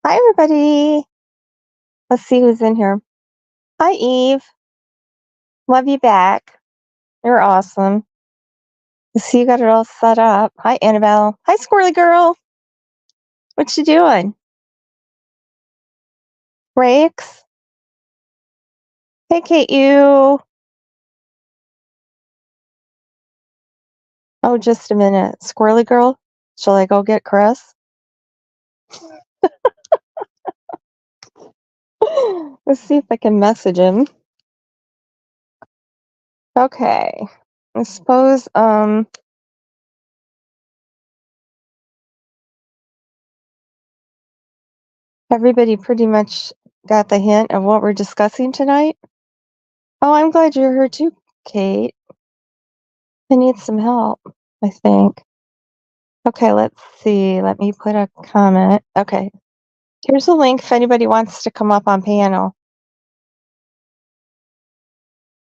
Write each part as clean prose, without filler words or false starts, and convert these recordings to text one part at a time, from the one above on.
Hi, everybody. Let's see who's in here. Hi, Eve. Love you back. You're awesome. I see you got it all set up. Hi, Annabelle. Hi, Squirrely Girl. What you doing? Rakes? Hey, Kate, you. Oh, just a minute. Squirrely Girl, shall I go get Chris? Let's see if I can message him. Okay. I suppose, everybody pretty much got the hint of what we're discussing tonight. Oh, I'm glad you're here too, Kate. I need some help, I think. Okay, let's see. Let me put a comment. Okay. Here's a link if anybody wants to come up on panel.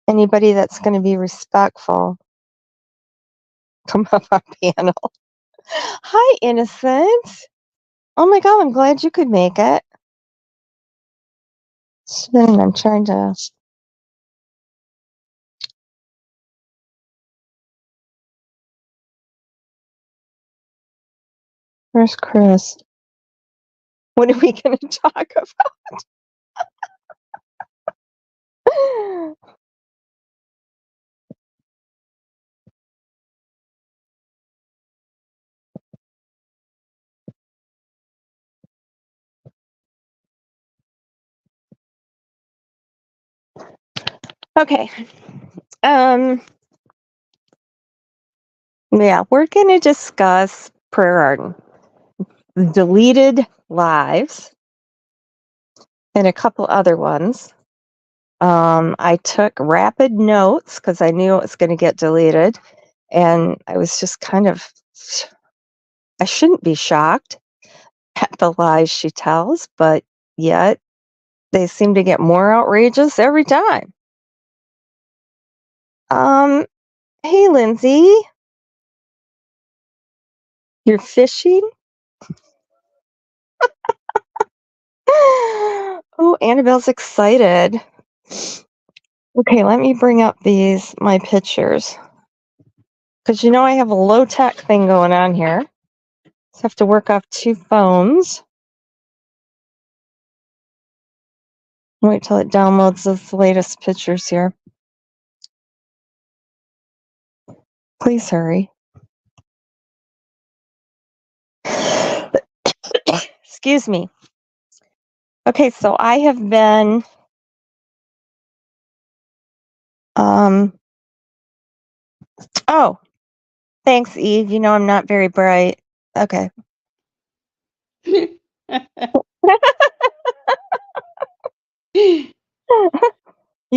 Anybody that's going to be respectful, come up on panel. Hi, Innocent. Oh my God, I'm glad you could make it. I'm trying to. Where's Chris? What are we going to talk about? Okay. Yeah, we're going to discuss prayer garden, deleted lives, and a couple other ones. I took rapid notes because I knew it was going to get deleted, and I was just I shouldn't be shocked at the lies she tells, but yet they seem to get more outrageous every time. Hey, Lindsay, you're fishing? Oh, Annabelle's excited. Okay, let me bring up my pictures. Because I have a low-tech thing going on here. So I have to work off two phones. Wait till it downloads the latest pictures here. Please hurry. Excuse me. Okay, so I have been oh, thanks, Eve. I'm not very bright. Okay. You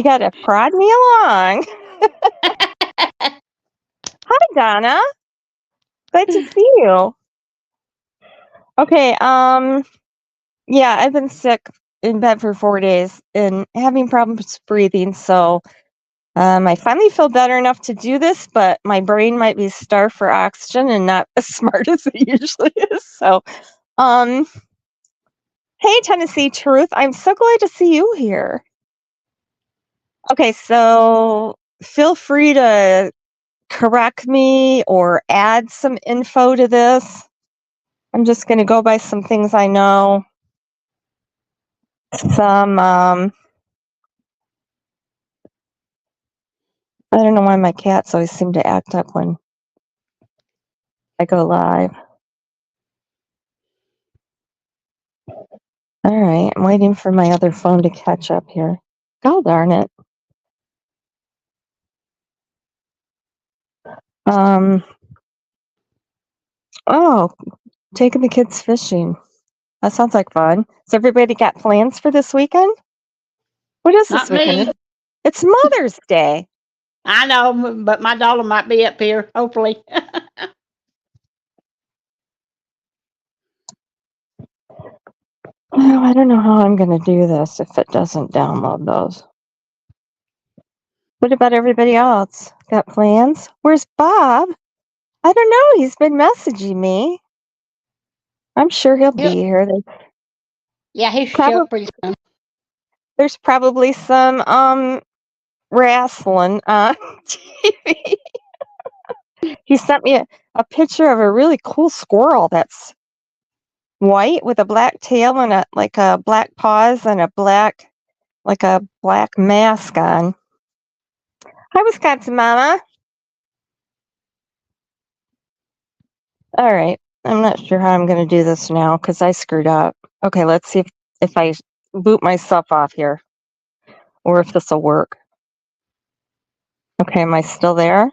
gotta prod me along. Hi, Donna. Glad to see you. Okay, yeah, I've been sick in bed for 4 days and having problems breathing, so I finally feel better enough to do this, but my brain might be starved for oxygen and not as smart as it usually is. So, hey, Tennessee Truth, I'm so glad to see you here. Okay, so feel free to correct me or add some info to this. I'm just going to go by some things I know. Some, I don't know why my cats always seem to act up when I go live. All right, I'm waiting for my other phone to catch up here. God darn it. Oh, taking the kids fishing. That sounds like fun. Has everybody got plans for this weekend? What is this Not weekend? me. It's Mother's Day. I know, but my daughter might be up here, hopefully. Oh, I don't know how I'm going to do this if it doesn't download those. What about everybody else? Got plans? Where's Bob? I don't know. He's been messaging me. I'm sure he'll be here. Yeah, he should show up pretty soon. There's probably some wrestling on TV. He sent me a picture of a really cool squirrel that's white with a black tail and a black paws and a black mask on. Hi, Wisconsin Mama. All right. I'm not sure how I'm going to do this now because I screwed up. Okay, let's see if I boot myself off here or if this will work. Okay, am I still there?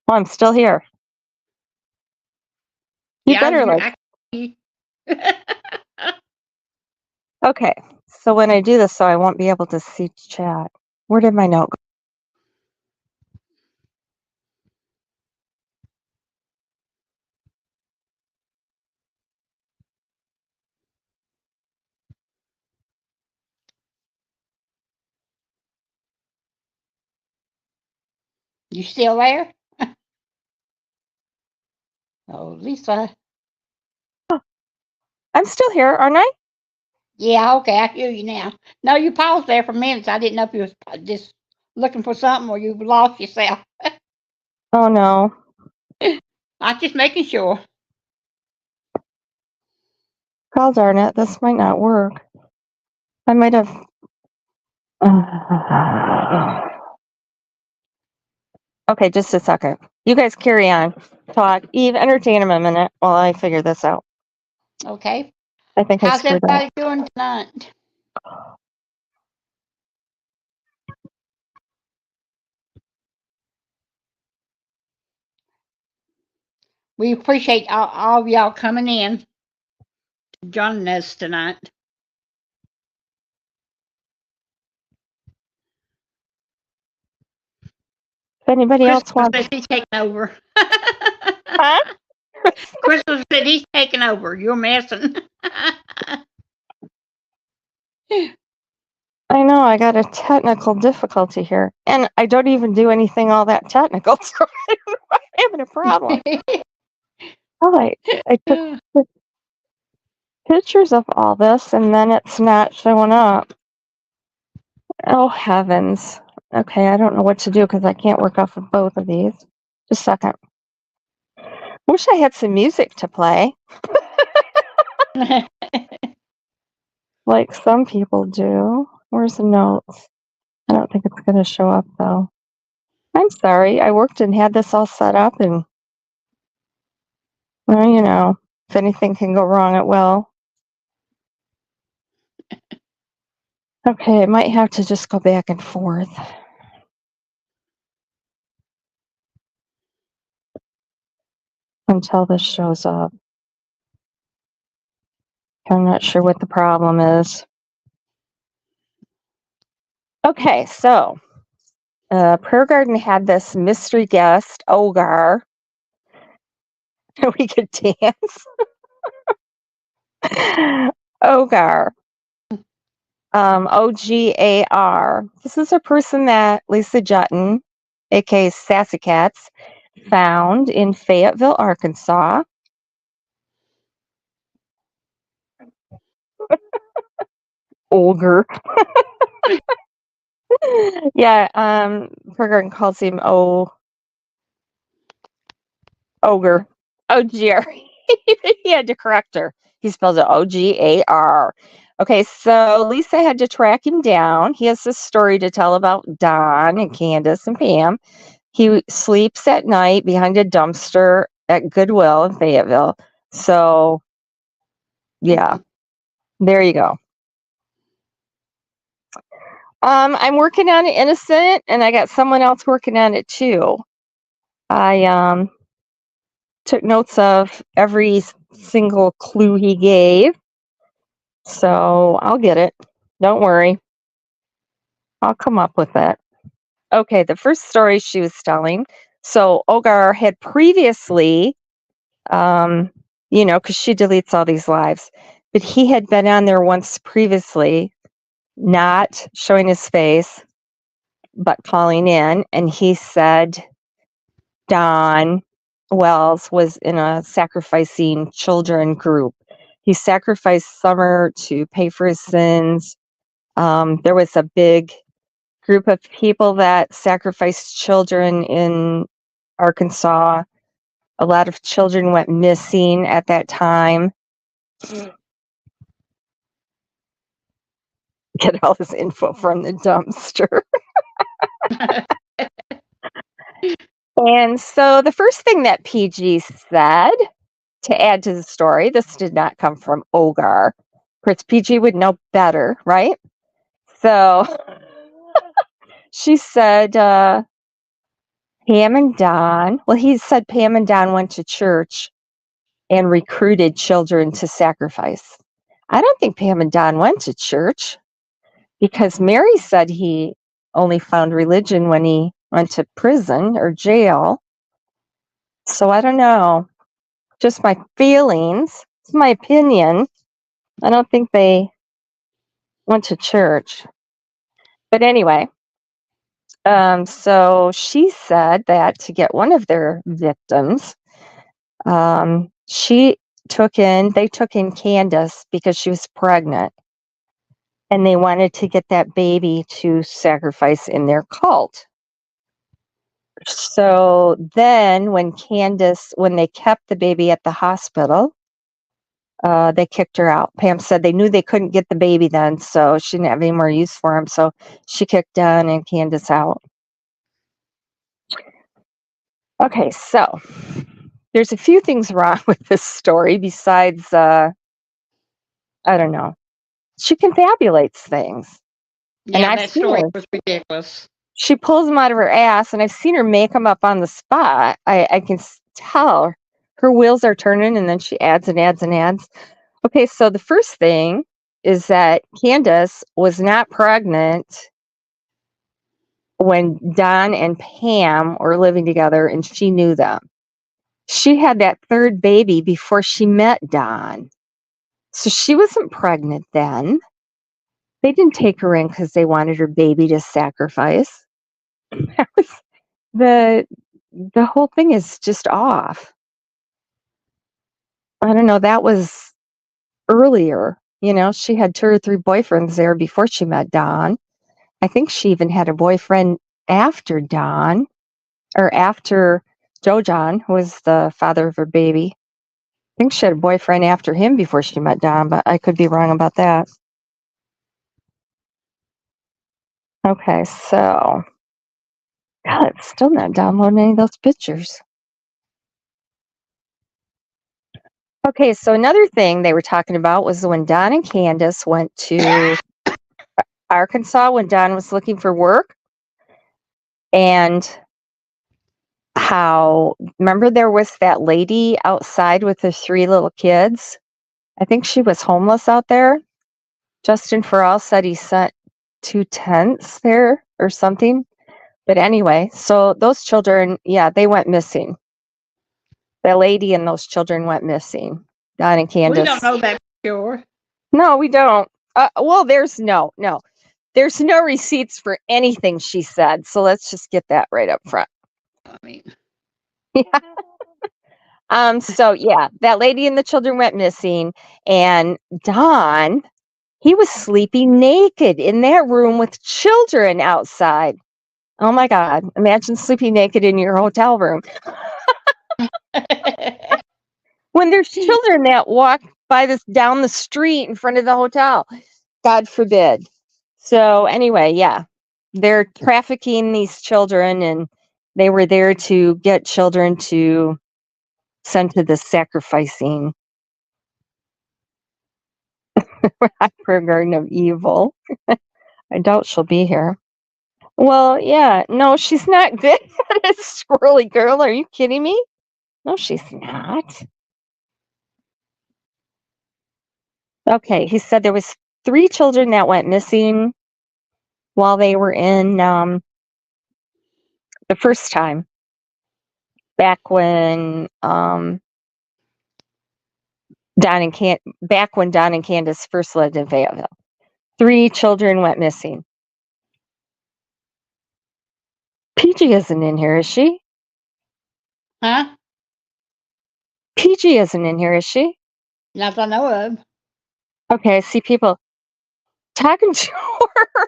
Oh, I'm still here. You better Okay, so when I do this, I won't be able to see chat. Where did my note go? You still there? Oh, Lisa. I'm still here, aren't I? Yeah, okay, I hear you now. No, you paused there for minutes. I didn't know if you was just looking for something or you lost yourself. Oh no. I'm just making sure. Oh darn it, this might not work. I might have. Okay, just a second. You guys carry on. Talk. Eve, entertain him a minute while I figure this out. Okay. I think I How's screwed up. everybody doing tonight? We appreciate all of y'all coming in, joining us tonight. If anybody else wants, says he's taking over. huh? Crystal said he's taking over. You're messing. I know I got a technical difficulty here, and I don't even do anything all that technical, so I'm having a problem. All right, I took pictures of all this, and then it's not showing up. Oh heavens! Okay, I don't know what to do because I can't work off of both of these. Just a second. Wish I had some music to play, like some people do. Where's the notes? I don't think it's going to show up though. I'm sorry. I worked and had this all set up, and well, you know, if anything can go wrong, it will. Okay, I might have to just go back and forth until this shows up. I'm not sure what the problem is. Okay, so Prayer Garden had this mystery guest, Ogar. We could dance. Ogar. Ogar. This is a person that Lisa Jutton, aka Sassy Cats, found in Fayetteville, Arkansas. Ogar. Yeah, Prayer Garden calls him Ogar. O-G-R. He had to correct her. He spells it O-G-A-R. Okay, so Lisa had to track him down. He has this story to tell about Don and Candace and Pam. He sleeps at night behind a dumpster at Goodwill in Fayetteville. So, yeah, there you go. I'm working on it Innocent, and I got someone else working on it too. I took notes of every single clue he gave. So I'll get it. Don't worry. I'll come up with it. Okay, the first story she was telling. So Ogar had previously, because she deletes all these lives, but he had been on there once previously, not showing his face, but calling in, and he said Don Wells was in a sacrificing children group. He sacrificed Summer to pay for his sins. There was a big group of people that sacrificed children in Arkansas. A lot of children went missing at that time. Get all this info from the dumpster. And so the first thing that PG said, to add to the story, this did not come from Ogar. Of course, PG would know better, right? So she said, Pam and Don, well, he said Pam and Don went to church and recruited children to sacrifice. I don't think Pam and Don went to church, because Mary said he only found religion when he went to prison or jail. So I don't know. Just my feelings. It's my opinion. I don't think they went to church. But anyway, so she said that to get one of their victims, they took in Candace because she was pregnant, and they wanted to get that baby to sacrifice in their cult. So then when they kept the baby at the hospital, they kicked her out. Pam said they knew they couldn't get the baby then, so she didn't have any more use for him. So she kicked Don and Candace out. Okay, so there's a few things wrong with this story besides, I don't know. She confabulates things. Yeah, I've that seen story her. was ridiculous. She pulls them out of her ass, and I've seen her make them up on the spot. I can tell her wheels are turning, and then she adds and adds and adds. Okay, so the first thing is that Candace was not pregnant when Don and Pam were living together, and she knew them. She had that third baby before she met Don. So she wasn't pregnant then. They didn't take her in because they wanted her baby to sacrifice. That was the whole thing is just off. I don't know. That was earlier. She had 2 or 3 boyfriends there before she met Don. I think she even had a boyfriend after Don, or after Joe John, who was the father of her baby. I think she had a boyfriend after him before she met Don, but I could be wrong about that. Okay, so God, it's still not downloading any of those pictures. Okay, so another thing they were talking about was when Don and Candace went to Arkansas when Don was looking for work, and how, remember there was that lady outside with the 3 little kids? I think she was homeless out there. Justin Farrell said he sent 2 tents there or something. But anyway, so those children, yeah, they went missing. The lady and those children went missing. Don and Candace. We don't know that for sure. No, we don't. Well, there's no receipts for anything she said. So let's just get that right up front. I mean, yeah. So yeah, that lady and the children went missing, and Don, he was sleeping naked in that room with children outside. Oh my God! Imagine sleeping naked in your hotel room. When there's children that walk down the street in front of the hotel. God forbid. So anyway, yeah, they're trafficking these children, and they were there to get children to send to the sacrificing garden of evil. I doubt she'll be here. Well, yeah, no, she's not good at it, squirrely girl. Are you kidding me? No, she's not. Okay, he said there was 3 children that went missing while they were in the first time, back when Don and Candace first lived in Fayetteville. 3 children went missing. PG isn't in here, is she? huh? PG isn't in here, is she? Not that I know of. Okay, I see people talking to her.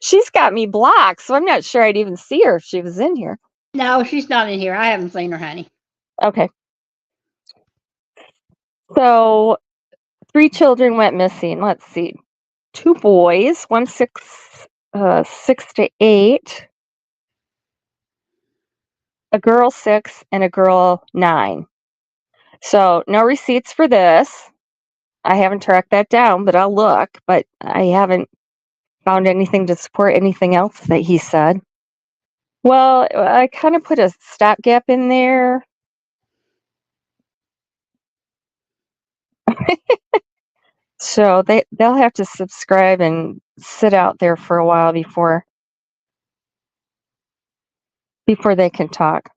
She's got me blocked, so I'm not sure I'd even see her if she was in here. No, she's not in here. I haven't seen her, honey. Okay. So 3 children went missing. Let's see. 2 boys, one 6 to 8, a girl 6, and a girl 9. So no receipts for this. I haven't tracked that down, but I'll look. But I haven't found anything to support anything else that he said. Well, I kind of put a stopgap in there. So they'll have to subscribe and sit out there for a while before they can talk.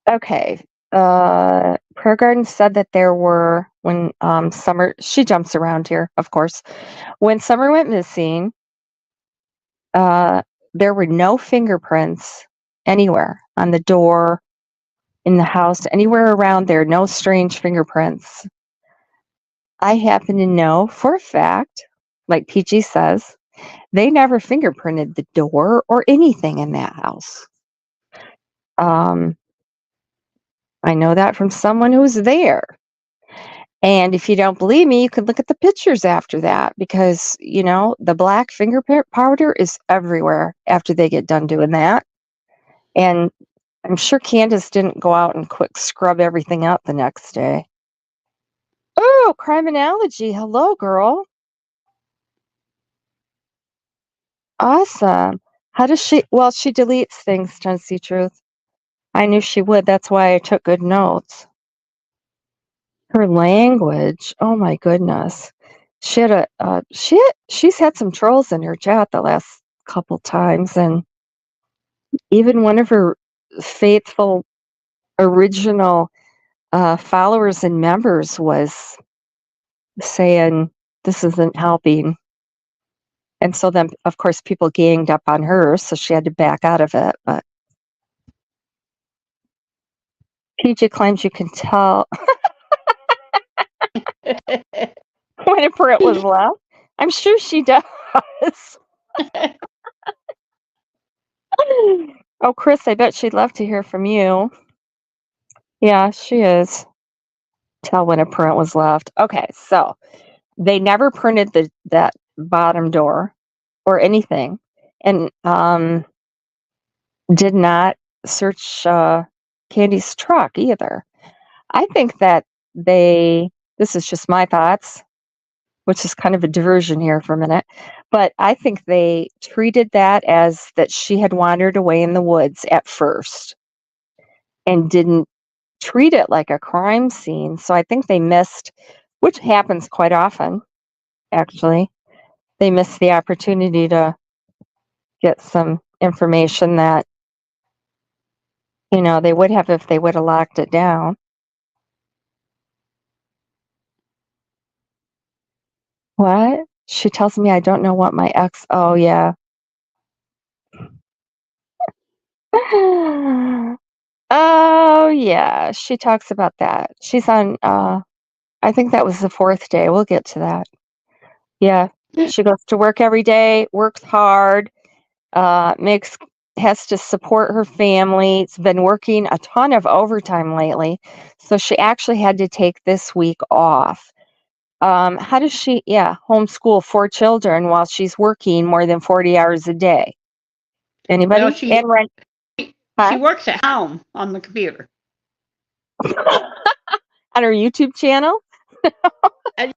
Okay. Prayer Garden said that there were, when Summer, she jumps around here, of course. When Summer went missing, there were no fingerprints anywhere on the door, in the house, anywhere around there, no strange fingerprints. I happen to know for a fact, like PG says, they never fingerprinted the door or anything in that house. I know that from someone who's there. And if you don't believe me, you could look at the pictures after that because, the black fingerprint powder is everywhere after they get done doing that. And I'm sure Candace didn't go out and quick scrub everything out the next day. Oh, criminology. Hello, girl. Awesome. How does she? Well, she deletes things, Tennessee Truth. I knew she would. That's why I took good notes. Her language. Oh my goodness. She had she's had some trolls in her chat the last couple times, and even one of her faithful original followers and members was saying this isn't helping. And so then, of course, people ganged up on her, so she had to back out of it. But PJ claims you can tell when a print was left. I'm sure she does. Oh, Chris, I bet she'd love to hear from you. Yeah, she is. Tell when a print was left. Okay, so they never printed that bottom door or anything, and did not search Candy's truck either. I think that this is just my thoughts, which is kind of a diversion here for a minute, but I think they treated that as that she had wandered away in the woods at first and didn't treat it like a crime scene. So I think they missed, which happens quite often, actually. They missed the opportunity to get some information that, they would have if they would have locked it down. What? She tells me I don't know what my ex. Oh, yeah. Oh, yeah. She talks about that. She's on, I think that was the 4th day. We'll get to that. Yeah. She goes to work every day, works hard, has to support her family. It's been working a ton of overtime lately. So she actually had to take this week off. How does she, homeschool 4 children while she's working more than 40 hours a day? Anybody? Well, And rent. she Huh? works at home on the computer. On her YouTube channel?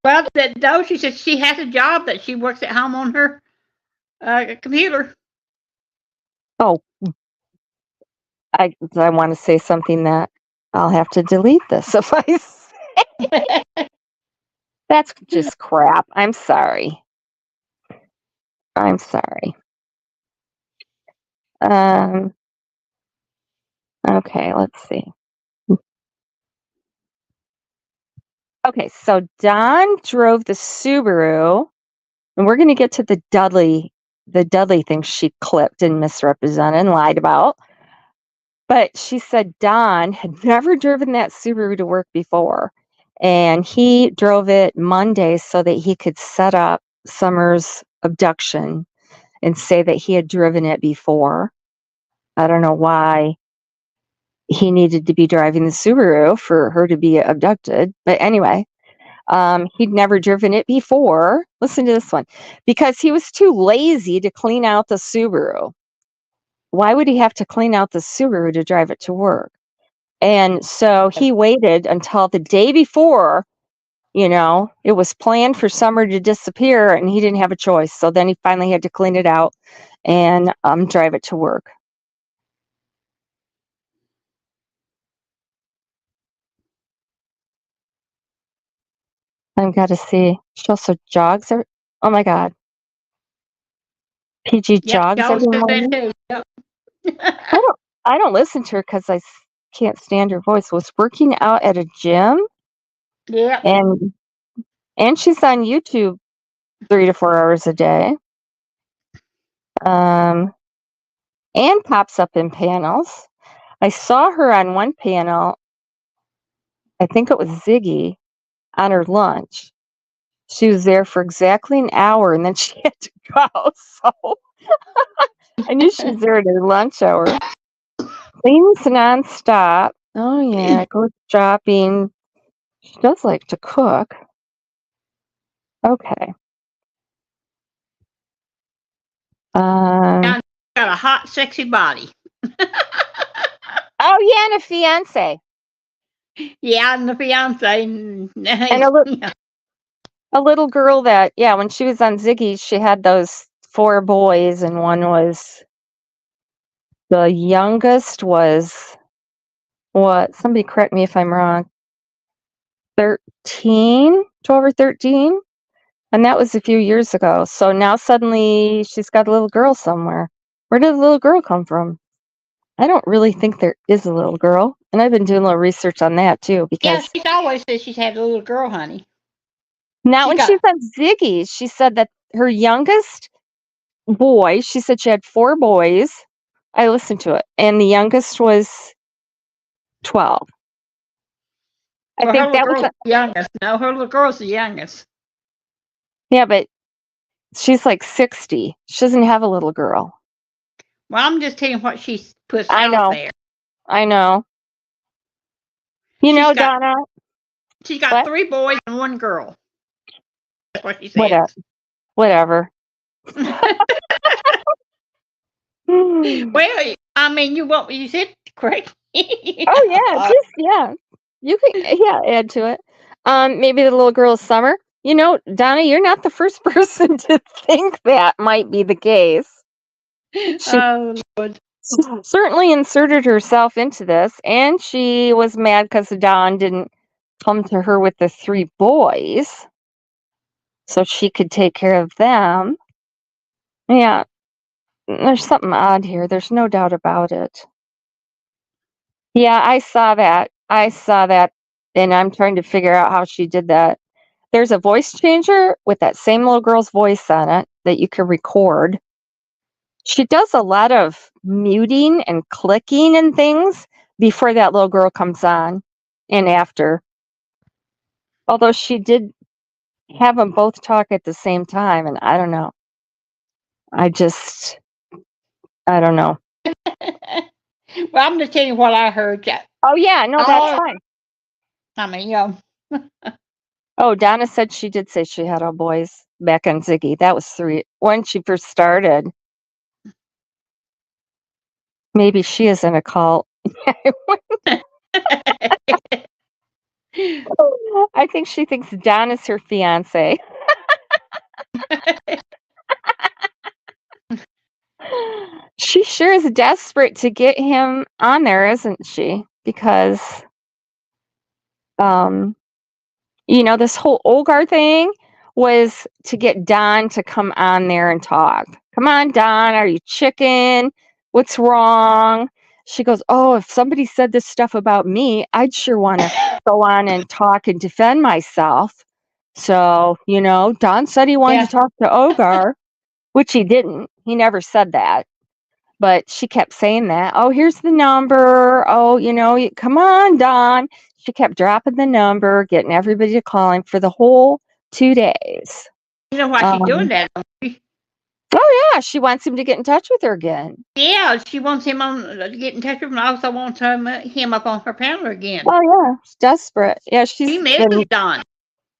Well, no, she said she has a job that she works at home on her computer. Oh, I want to say something that I'll have to delete this if I say. That's just crap. I'm sorry. I'm sorry. Okay, let's see. Okay, so Don drove the Subaru, and we're going to get to the Dudley the deadly things she clipped and misrepresented and lied about. But she said Don had never driven that Subaru to work before. And he drove it Monday so that he could set up Summer's abduction and say that he had driven it before. I don't know why he needed to be driving the Subaru for her to be abducted. But anyway, he'd never driven it before. Listen to this one. Because he was too lazy to clean out the Subaru. Why would he have to clean out the Subaru to drive it to work? And so he waited until the day before, it was planned for Summer to disappear and he didn't have a choice. So then he finally had to clean it out and drive it to work. I've got to see. She also jogs. Oh my God. PG jogs every morning. Yep. I don't listen to her because I can't stand her voice. Was working out at a gym. Yeah. And she's on YouTube 3 to 4 hours a day. And pops up in panels. I saw her on one panel. I think it was Ziggy on her lunch. She was there for exactly an hour and then she had to go. So I knew she was there at her lunch hour. Cleans nonstop. Oh yeah, goes shopping. She does like to cook. Okay. Got a hot, sexy body. Oh yeah, and a fiance. Yeah, and the fiance. And a little girl that, when she was on Ziggy, she had those 4 boys, and the youngest was, what? Somebody correct me if I'm wrong. 12 or 13. And that was a few years ago. So now suddenly she's got a little girl somewhere. Where did the little girl come from? I don't really think there is a little girl. And I've been doing a little research on that too, because she's always said she's had a little girl, honey. Not when she's on Ziggy. She said that her youngest boy, she said she had 4 boys. I listened to it. And the youngest was 12. I think that was the youngest. No, her little girl's the youngest. Yeah, but she's like 60. She doesn't have a little girl. Well, I'm just telling you what she puts out there. I know. Donna. She's got 3 boys and 1 girl. That's what she said. Whatever. Well, I mean, you said correct. Oh yeah, you can add to it. Maybe the little girl is Summer. Donna, you're not the first person to think that might be the case. Oh Lord. Certainly inserted herself into this, and she was mad because Don didn't come to her with the 3 boys so she could take care of them. Yeah, there's something odd here. There's no doubt about it. Yeah, I saw that, and I'm trying to figure out how she did that. There's a voice changer with that same little girl's voice on it that you can record. She does a lot of muting and clicking and things before that little girl comes on and after. Although she did have them both talk at the same time, and I don't know. I don't know. Well, I'm just telling you what I heard. Oh, yeah, no, that's fine. I mean, Oh, Donna said she did say she had all boys back on Ziggy. That was 3 when she first started. Maybe she is in a cult. I think she thinks Don is her fiance. She sure is desperate to get him on there, isn't she? Because, this whole Ogar thing was to get Don to come on there and talk. Come on, Don, are you chicken? What's wrong? She goes, oh, if somebody said this stuff about me, I'd sure want to go on and talk and defend myself. So, Don said he wanted to talk to Ogar, which he didn't. He never said that, but she kept saying that. Oh, here's the number. Oh, come on, Don. She kept dropping the number, getting everybody to call him for the whole 2 days. You know why she's doing that? Oh, yeah, she wants him to get in touch with her again. Yeah, she wants him to get in touch with him, and also wants him up on her panel again. Oh, yeah, she's desperate. Yeah, She misses Don.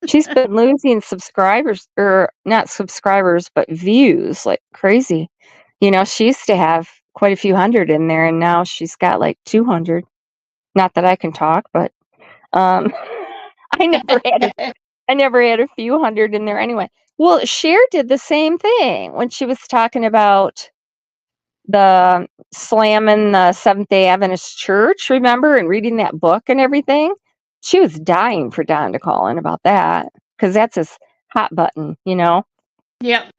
she's been losing subscribers, or not subscribers, but views like crazy. She used to have quite a few hundred in there, and now she's got like 200. Not that I can talk, but I never had a few hundred in there anyway. Well, Cher did the same thing when she was talking about the slamming the Seventh-day Adventist Church, remember, and reading that book and everything. She was dying for Don to call in about that, because that's his hot button, Yep.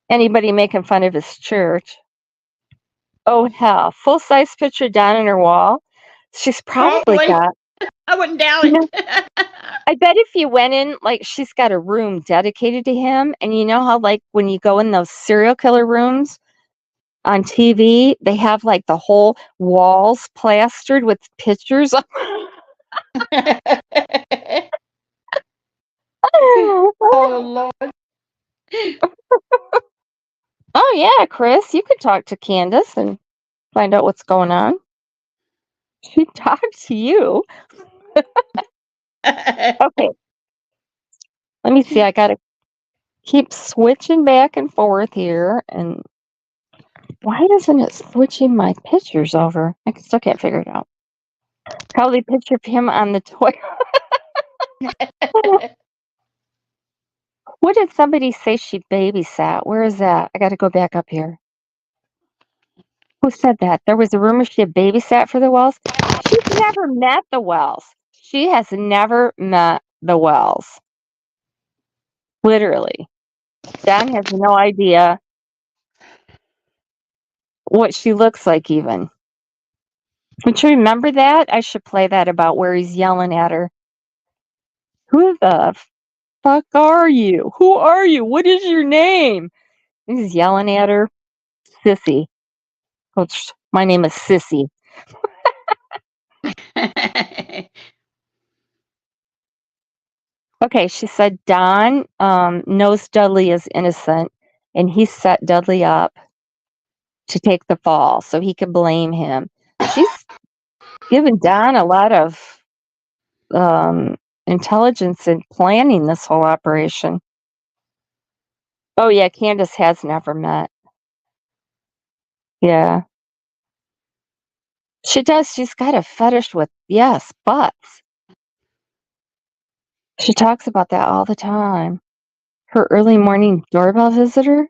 Anybody making fun of his church. Oh, hell. Full-size picture Don on her wall. She's probably got... I wouldn't doubt it. I bet if you went in, like, she's got a room dedicated to him, and you know how, like, when you go in those serial killer rooms on TV, they have, like, the whole walls plastered with pictures. Oh, Lord. Oh, yeah, Chris, you could talk to Candace and find out what's going on. She talked to you. Okay. Let me see. I got to keep switching back and forth here. And why doesn't it switching my pictures over? I still can't figure it out. Probably picture of him on the toilet. What did somebody say she babysat? Where is that? I got to go back up here. Who said that? There was a rumor she had babysat for the Wells. She's never met the Wells. She has never met the Wells. Literally. Don has no idea what she looks like even. Don't you remember that? I should play that about where he's yelling at her. Who the fuck are you? Who are you? What is your name? He's yelling at her. Sissy. Coach, my name is Sissy. Okay, she said Don knows Dudley is innocent, and he set Dudley up to take the fall so he could blame him. She's given Don a lot of intelligence in planning this whole operation. Oh, yeah, Candace has never met. Yeah. She does. She's got a fetish with, yes, butts. She talks about that all the time. Her early morning doorbell visitor.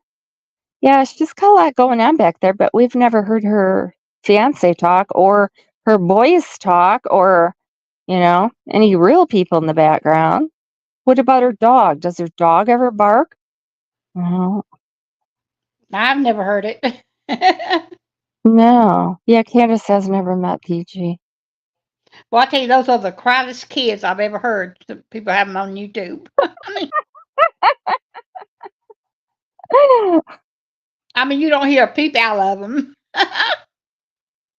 Yeah, she's got a lot going on back there, but we've never heard her fiance talk or her boys talk or, any real people in the background. What about her dog? Does her dog ever bark? No. I've never heard it. No. Yeah, Candace has never met PG. Well, I tell you, those are the quietest kids I've ever heard. People have them on YouTube. I mean, you don't hear a peep out of them.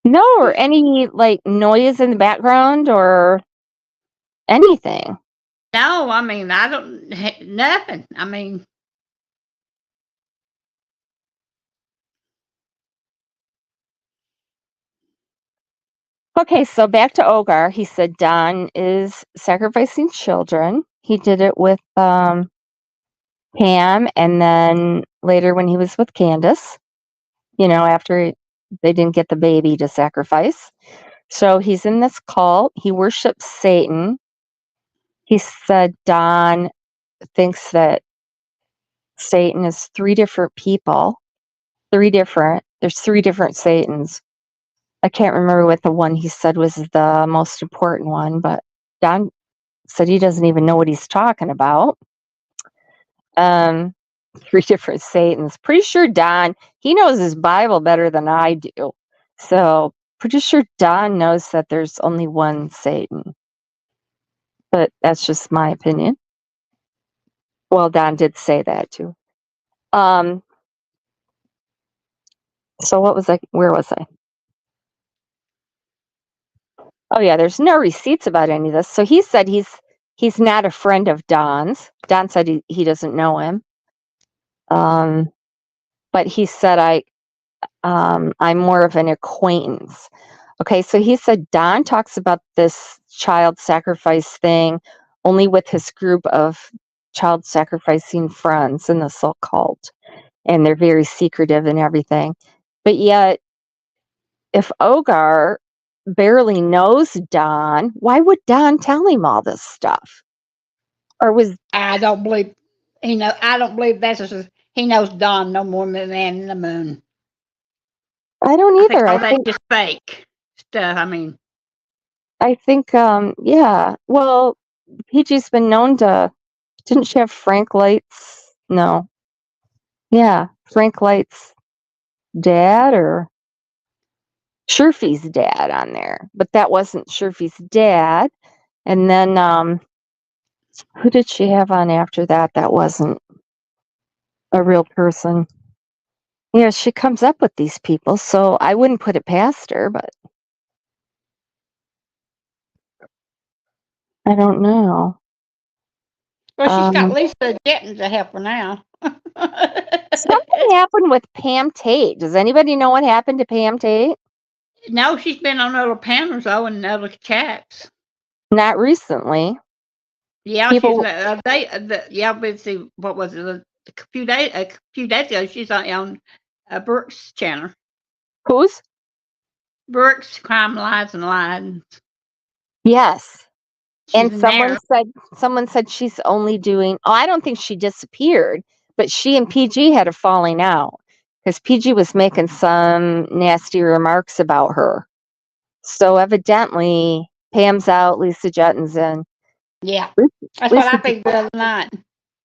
No, or any like noise in the background or anything. No, I mean, I don't, nothing. I mean, Okay, so back to Ogar. He said Don is sacrificing children. He did it with Pam, and then later when he was with Candace, after they didn't get the baby to sacrifice. So he's in this cult. He worships Satan. He said Don thinks that Satan is 3 different people. There's 3 different Satans. I can't remember what the one he said was the most important one, but Don said he doesn't even know what he's talking about. 3 different Satans. Pretty sure Don, he knows his Bible better than I do. So pretty sure Don knows that there's only one Satan. But that's just my opinion. Well, Don did say that too. So what was I? Where was I? Oh yeah, there's no receipts about any of this. So he said he's not a friend of Don's. Don said he doesn't know him. But he said I'm more of an acquaintance. Okay, so he said Don talks about this child sacrifice thing only with his group of child sacrificing friends in this cult, and they're very secretive and everything. But yet, if Ogar barely knows Don, why would Don tell him all this stuff? Or was I don't believe I don't believe he knows Don no more than the man in the moon. I don't I think either. all that's just fake stuff. I think yeah. Well, PG's been known to, didn't she have Frank Light's, no. Yeah, Frank Light's dad or Sherfy's dad on there. But that wasn't Sherfy's dad. And then who did she have on after that? That wasn't a real person. Yeah, she comes up with these people, so I wouldn't put it past her, but I don't know. Well, she's got Um, Lisa Jetton to help her now. Something happened with Pam Tate. Does anybody know what happened to Pam Tate? No, she's been on other panels though and other chats. Not recently. Yeah, she's People, yeah. But see, what was it? A few days ago, she's on Brooks' channel. who's? Brooks Crime Lies and Lies. Yes. She's And in there. someone said she's only doing, oh, I don't think she disappeared, but she and PG had a falling out because PG was making some nasty remarks about her. So evidently Pam's out, Lisa Jetton's in. Yeah, that's what Lisa, I figured the other night.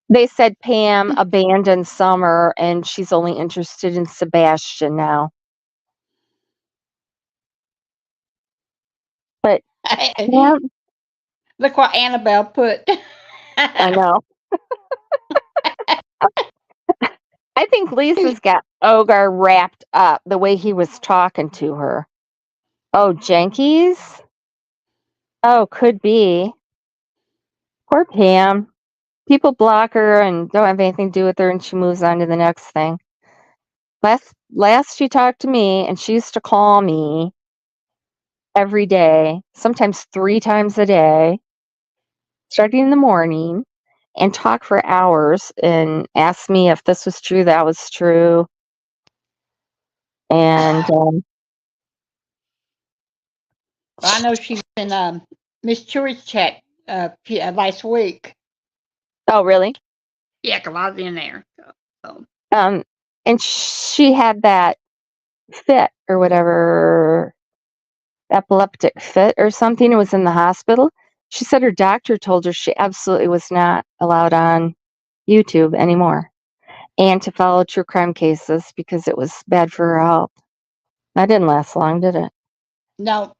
they said Pam abandoned Summer and she's only interested in Sebastian now. But Pam, Look what Annabelle put. I know. I think Lisa's got Ogar wrapped up the way he was talking to her. Oh, Jenkies? Oh, could be. Poor Pam. People block her and don't have anything to do with her, and she moves on to the next thing. Last she talked to me, and she used to call me every day, sometimes 3 times a day, starting in the morning, and talk for hours and ask me if this was true, that was true. And I know she's in Miss Churi's chat last week. oh, really? Yeah, 'cause I was in there. So. Um, and she had that fit or whatever, epileptic fit or something. It was in the hospital. She said her doctor told her she absolutely was not allowed on YouTube anymore and to follow true crime cases because it was bad for her health. That didn't last long, did it? No.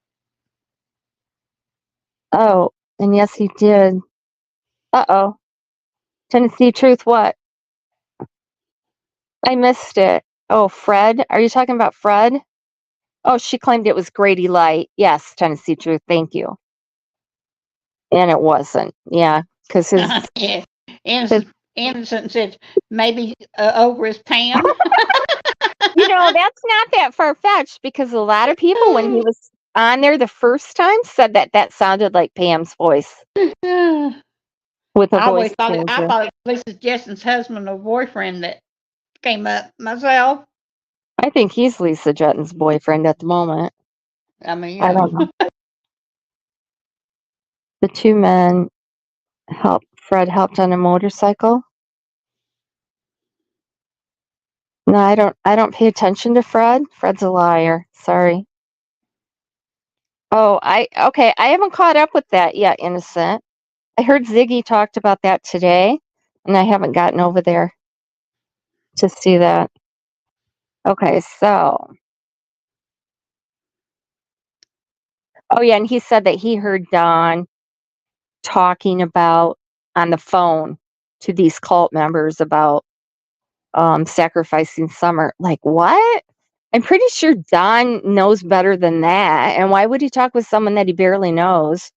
Oh, and yes, he did. Uh-oh. Tennessee Truth, what? I missed it. Oh, Fred? Are you talking about Fred? Oh, she claimed it was Grady Light. Yes, Tennessee Truth, thank you. And it wasn't. Yeah, because Yeah. Innocent said maybe over his Pam. that's not that far fetched because a lot of people, when he was on there the first time, said that sounded like Pam's voice with a I voice always thought I changer. thought it was Lisa Jetton's husband or boyfriend that came up myself. I think he's Lisa Jetton's boyfriend at the moment. I mean, I don't know. The 2 men Fred helped on a motorcycle. No, I don't pay attention to Fred. Fred's a liar. Sorry. Oh, okay, I haven't caught up with that yet, Innocent. I heard Ziggy talked about that today, and I haven't gotten over there to see that. Okay, so. Oh, yeah, and he said that he heard Don talking about on the phone to these cult members about sacrificing Summer. Like, what? I'm pretty sure Don knows better than that. And why would he talk with someone that he barely knows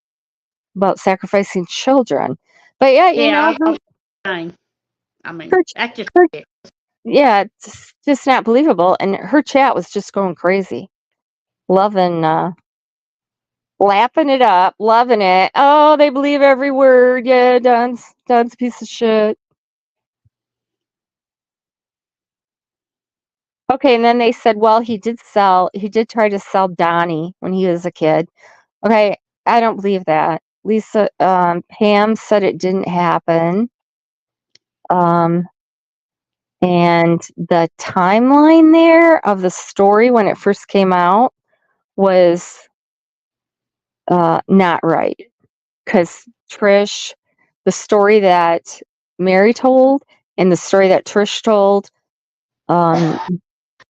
about sacrificing children? But yeah, I mean, her, that's just her it. yeah, it's just not believable. And her chat was just going crazy, loving, lapping it up, loving it. Oh, they believe every word. Yeah, Don's a piece of shit. Okay, and then they said, well, he did try to sell Donnie when he was a kid. Okay, I don't believe that. Lisa, Pam said it didn't happen. And the timeline there of the story when it first came out was not right. Because Trish, the story that Mary told and the story that Trish told,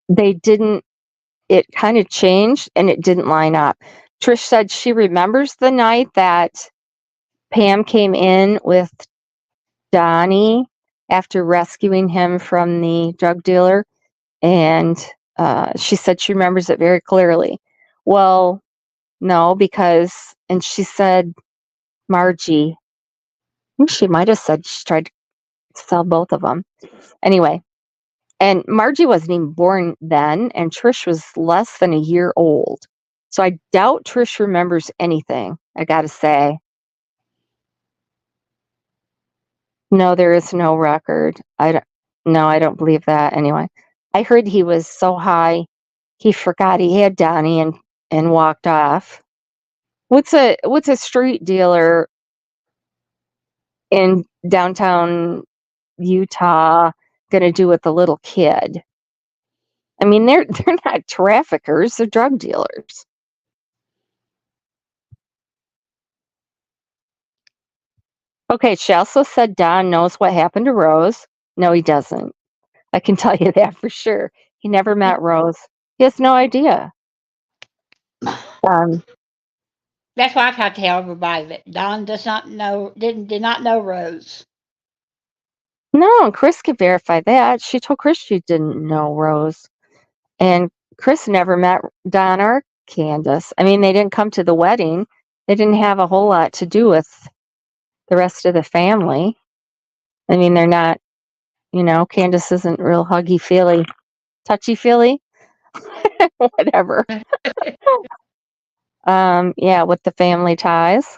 they didn't, it kind of changed and it didn't line up. Trish said she remembers the night that Pam came in with Donnie after rescuing him from the drug dealer, and she said she remembers it very clearly. Well, no, because, and she said Margie, I think she might have said she tried to sell both of them. Anyway, and Margie wasn't even born then, and Trish was less than a year old. So I doubt Trish remembers anything, I gotta say. No, there is no record. I don't believe that anyway. I heard he was so high, he forgot he had Donnie and walked off. What's a street dealer in downtown Utah gonna do with a little kid? I mean, they're not traffickers, they're drug dealers. Okay, she also said Don knows what happened to Rose. No, he doesn't. I can tell you that for sure. He never met Rose. He has no idea. Um, That's why I try to tell everybody that Don does not know, did not know Rose. no, Chris could verify that. She told Chris she didn't know Rose. And Chris never met Don or Candace. I mean, they didn't come to the wedding. They didn't have a whole lot to do with the rest of the family. I mean, they're not, Candace isn't real huggy feely, touchy feely, whatever. Yeah, with the family ties.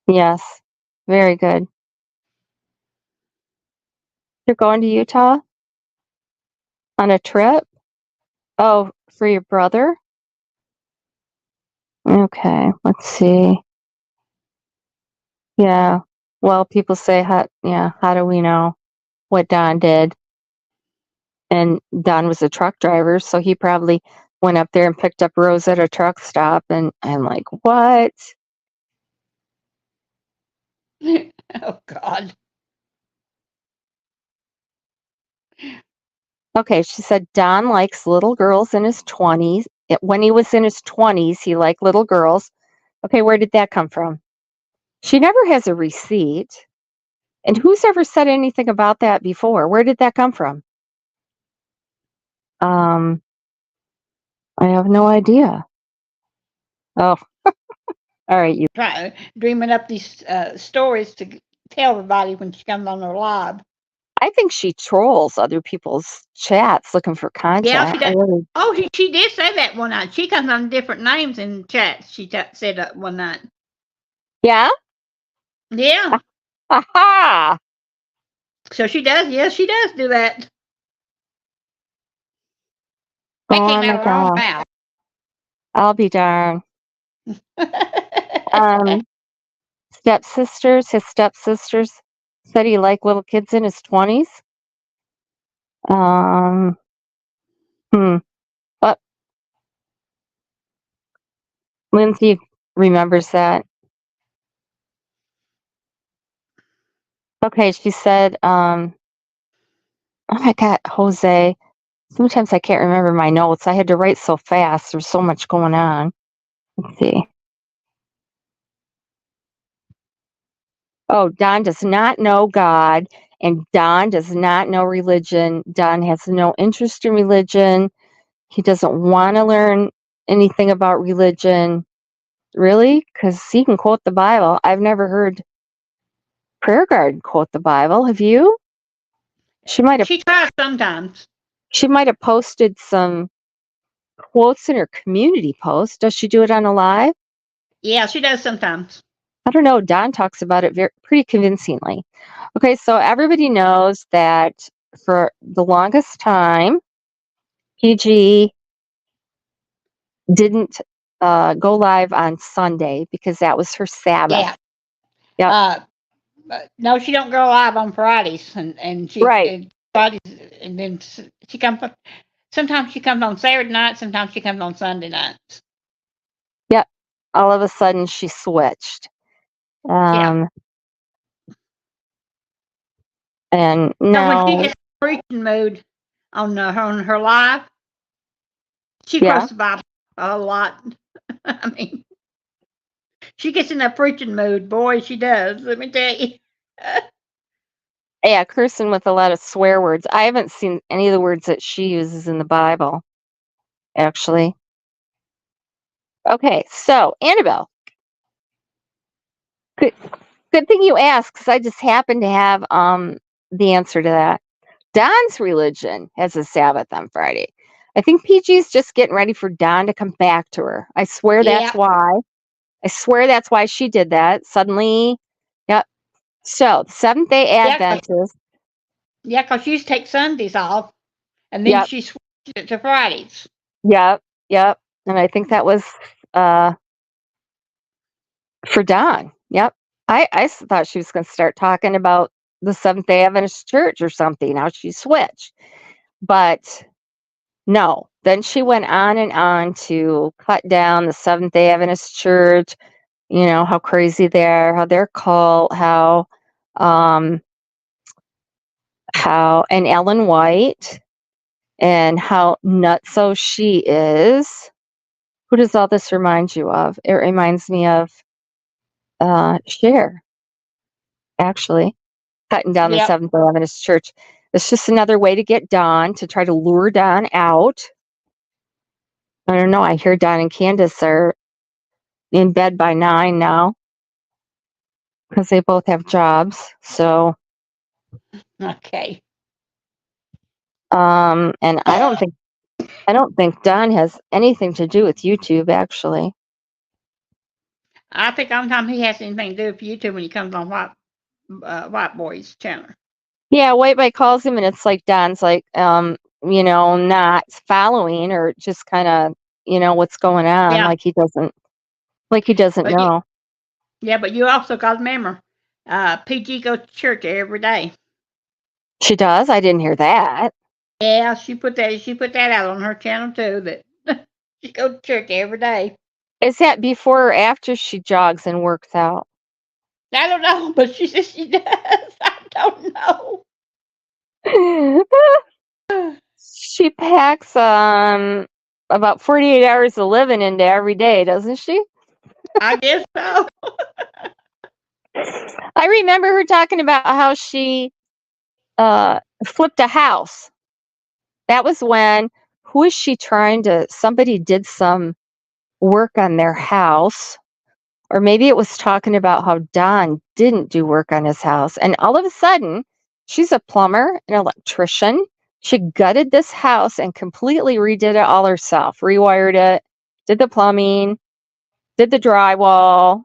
Yes, very good. You're going to Utah on a trip? Oh, for your brother? Okay, let's see. Yeah. Well, people say, how do we know what Don did? And Don was a truck driver, so he probably went up there and picked up Rose at a truck stop. And I'm like, what? Oh, God. Okay, she said Don likes little girls in his 20s. When he was in his 20s, he liked little girls. Okay, where did that come from? She never has a receipt. And who's ever said anything about that before? Where did that come from? I have no idea. Oh, all right. Dreaming up these stories to tell everybody when she comes on her live. I think she trolls other people's chats looking for Yeah, content. she does. Oh, she did say that one night. She comes on different names in chats. She said that one night. Yeah? Yeah. Aha! So she does. Yes, she does do that. That Oh came my out of her own God. mouth. I'll be darned. Um, his stepsisters said he liked little kids in his 20s. Um, hmm. But Lindsay remembers that. Okay, she said, oh my God, Jose. Sometimes I can't remember my notes. I had to write so fast. There's so much going on. Let's see. Oh, Don does not know God And Don does not know religion. Don has no interest in religion. He doesn't want to learn anything about religion. Really? Because he can quote the Bible. I've never heard Prayer Garden quote the Bible. Have you? She might tries sometimes. have posted some quotes in her community post. Does she do it on a live? Yeah, she does sometimes. I don't know. Don talks about it pretty convincingly. Okay, so everybody knows that for the longest time, PG didn't go live on Sunday because that was her Sabbath. Yeah. No, she don't go live on Fridays, and she Right. and Fridays, and then she comes. Sometimes she comes on Saturday night. Sometimes she comes on Sunday nights. Yep. All of a sudden, she switched. Yeah. And So when she now, gets preaching mood on her live, she yeah, quotes the Bible a lot. I mean, she gets in that preaching mood. Boy, she does. Let me tell you. yeah, cursing with a lot of swear words. I haven't seen any of the words that she uses in the Bible, actually. Okay, so Annabelle, good thing you asked, because I just happen to have the answer to that. Don's religion has a Sabbath on Friday. I think PG's just getting ready for Don to come back to her. I swear that's why. I swear that's why she did that. Suddenly, yep. So, the Seventh Day Adventist. Yeah, because she used to take Sundays off, and then she switched it to Fridays. Yep. And I think that was for Don. Yep. I thought she was going to start talking about the Seventh Day Adventist Church or something. How she switched. But no. Then she went on and on to cut down the Seventh Day Adventist Church. You know, how crazy they are, how they're called, and Ellen White, and how nutso she is. Who does all this remind you of? It reminds me of Cher, actually, cutting down the Seventh Day Adventist Church. It's just another way to get Don, to try to lure Don out. I don't know. I hear Don and Candace are in bed by 9 now because they both have jobs. So, Okay. And I don't think Don has anything to do with YouTube, actually. I think the only time he has anything to do with YouTube when he comes on White Boy's channel. Yeah, White Boy calls him, and it's like Don's like, not following, or just kind of, what's going on, like he doesn't know. Yeah, but you also got to remember, PG goes to church every day. She does? I didn't hear that. Yeah, she put that out on her channel too. That she goes to church every day. Is that before or after she jogs and works out? I don't know, but she says she does. I don't know. She packs about 48 hours of living into every day, doesn't she? I guess so. I remember her talking about how she flipped a house. That was when, who is she trying to, somebody did some work on their house, or maybe it was talking about how Don didn't do work on his house. And all of a sudden, she's a plumber, an electrician. She gutted this house and completely redid it all herself, rewired it, did the plumbing, did the drywall,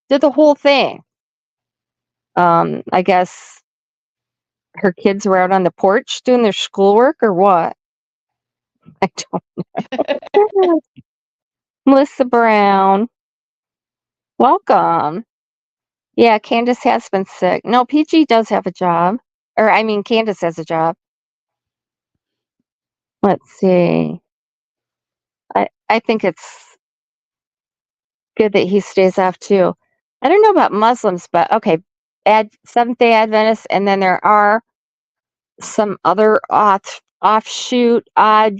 did the whole thing. I guess her kids were out on the porch doing their schoolwork, or what? I don't know. Melissa Brown, welcome. Yeah, Candace has been sick. No, PG does have a job. Or, I mean, Candace has a job. Let's see. I think it's good that he stays off too. I don't know about Muslims, but okay. Seventh Day Adventists, and then there are some other offshoot, odd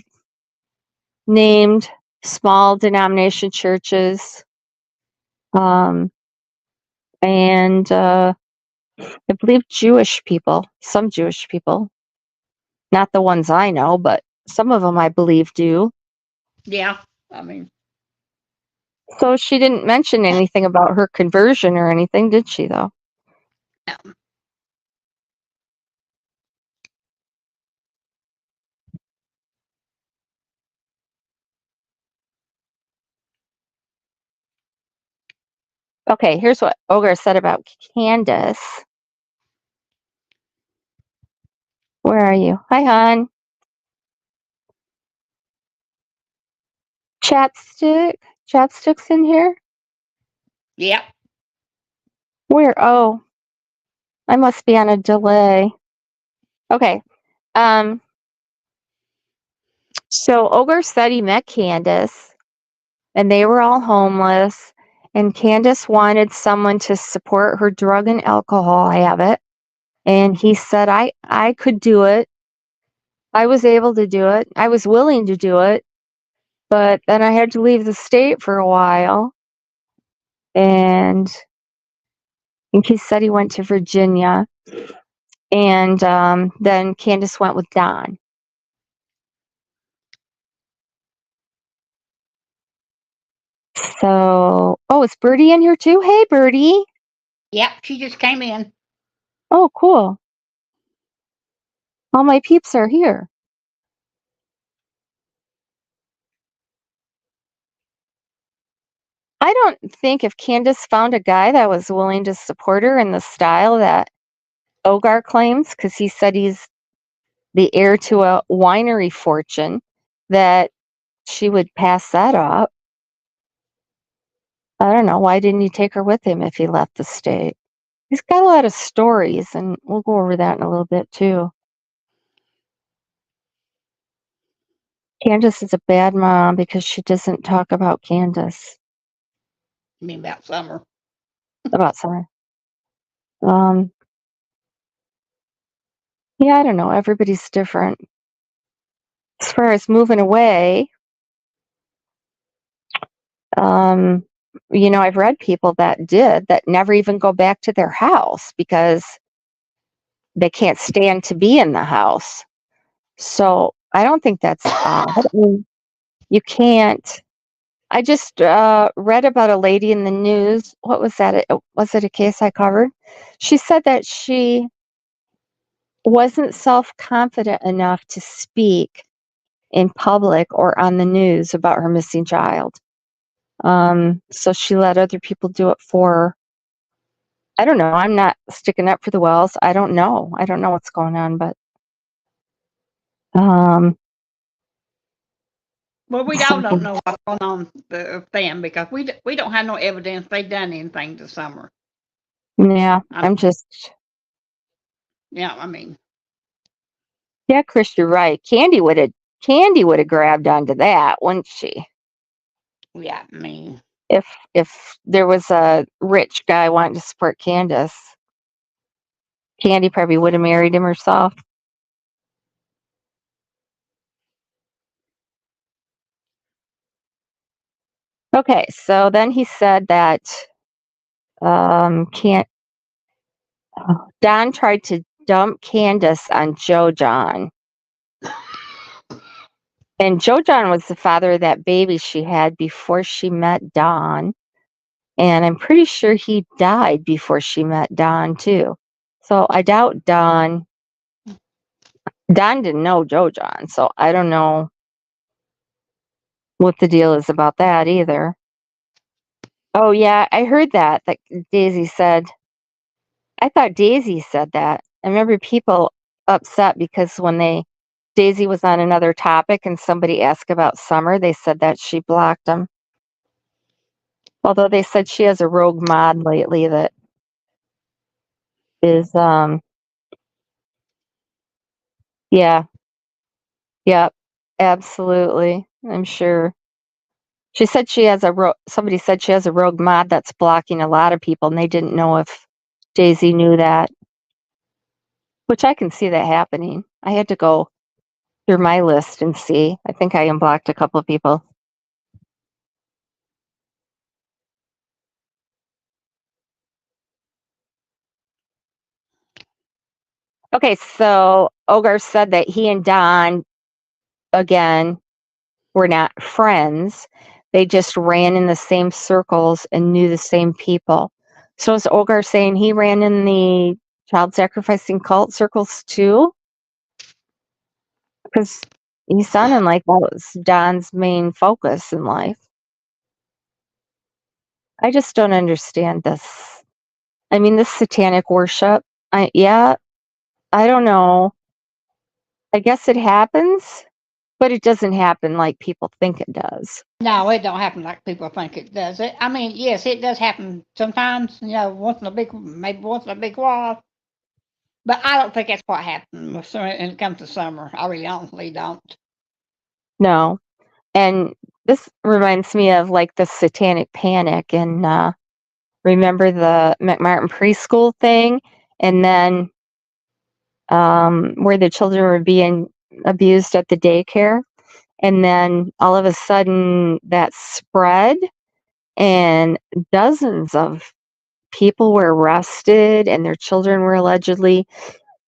named small denomination churches. And I believe Jewish people, some Jewish people, not the ones I know, but some of them I believe do. Yeah, I mean, So she didn't mention anything about her conversion or anything, did she, though? no. Okay, here's what Ogar said about Candace. Where are you? Hi, hon. Chapstick? Chapstick's in here? Yep. Where? Oh, I must be on a delay. Okay. Um, so Ogar said he met Candace and they were all homeless, and Candace wanted someone to support her drug and alcohol habit. And he said I could do it. I was able to do it. I was willing to do it. But then I had to leave the state for a while. And I think he said he went to Virginia. And then Candace went with Don. So, oh, is Birdie in here too? Hey, Birdie. Yep, she just came in. Oh, cool. All my peeps are here. I don't think if Candace found a guy that was willing to support her in the style that Ogar claims, because he said he's the heir to a winery fortune, that she would pass that up. I don't know. Why didn't he take her with him if he left the state? He's got a lot of stories, and we'll go over that in a little bit too. Candace is a bad mom because she doesn't talk about Candace, I mean, about Summer. about Summer. Um, yeah, I don't know. Everybody's different. As far as moving away, um, I've read people that did that never even go back to their house because they can't stand to be in the house. So I don't think that's odd. I mean, you can't. I just read about a lady in the news. What was that? Was it a case I covered? She said that she wasn't self confident enough to speak in public or on the news about her missing child. So she let other people do it for her. I don't know. I'm not sticking up for the Wells. I don't know. I don't know what's going on, but um, Well, we all don't something. know what's going on with them because we don't have no evidence they done anything to Summer. Yeah, I, I'm just. yeah, I mean, Yeah, Chris, you're right. Candy would have grabbed onto that, wouldn't she? yeah, I mean, If there was a rich guy wanting to support Candace, Candy probably would have married him herself. Okay, so then he said that can't Don tried to dump Candace on Joe John. And Joe John was the father of that baby she had before she met Don. And I'm pretty sure he died before she met Don, too. So I doubt Don. Don didn't know Joe John, so I don't know what the deal is about that either. Oh, yeah, I heard that Daisy said. I thought Daisy said that. I remember people upset because when Daisy was on another topic and somebody asked about Summer, they said that she blocked them. Although they said she has a rogue mod lately that is, yeah, yep, absolutely. I'm sure. She said somebody said she has a rogue mod that's blocking a lot of people, and they didn't know if Daisy knew that, which I can see that happening. I had to go through my list and see. I think I unblocked a couple of people. Okay, so Ogar said that he and Don, again, were not friends. They just ran in the same circles and knew the same people. So is Ogar saying he ran in the child sacrificing cult circles too? Because he's sounding like that was Don's main focus in life. I just don't understand this. I mean, this satanic worship. I don't know. I guess it happens, but it doesn't happen like people think it does. No, it don't happen like people think it does. I mean, yes, it does happen sometimes. Maybe once in a big while. But I don't think that's what happened when it comes to summer. I really honestly don't. No. And this reminds me of like the satanic panic and remember the McMartin preschool thing and then where the children were being abused at the daycare. And then all of a sudden that spread and dozens of people were arrested and their children were allegedly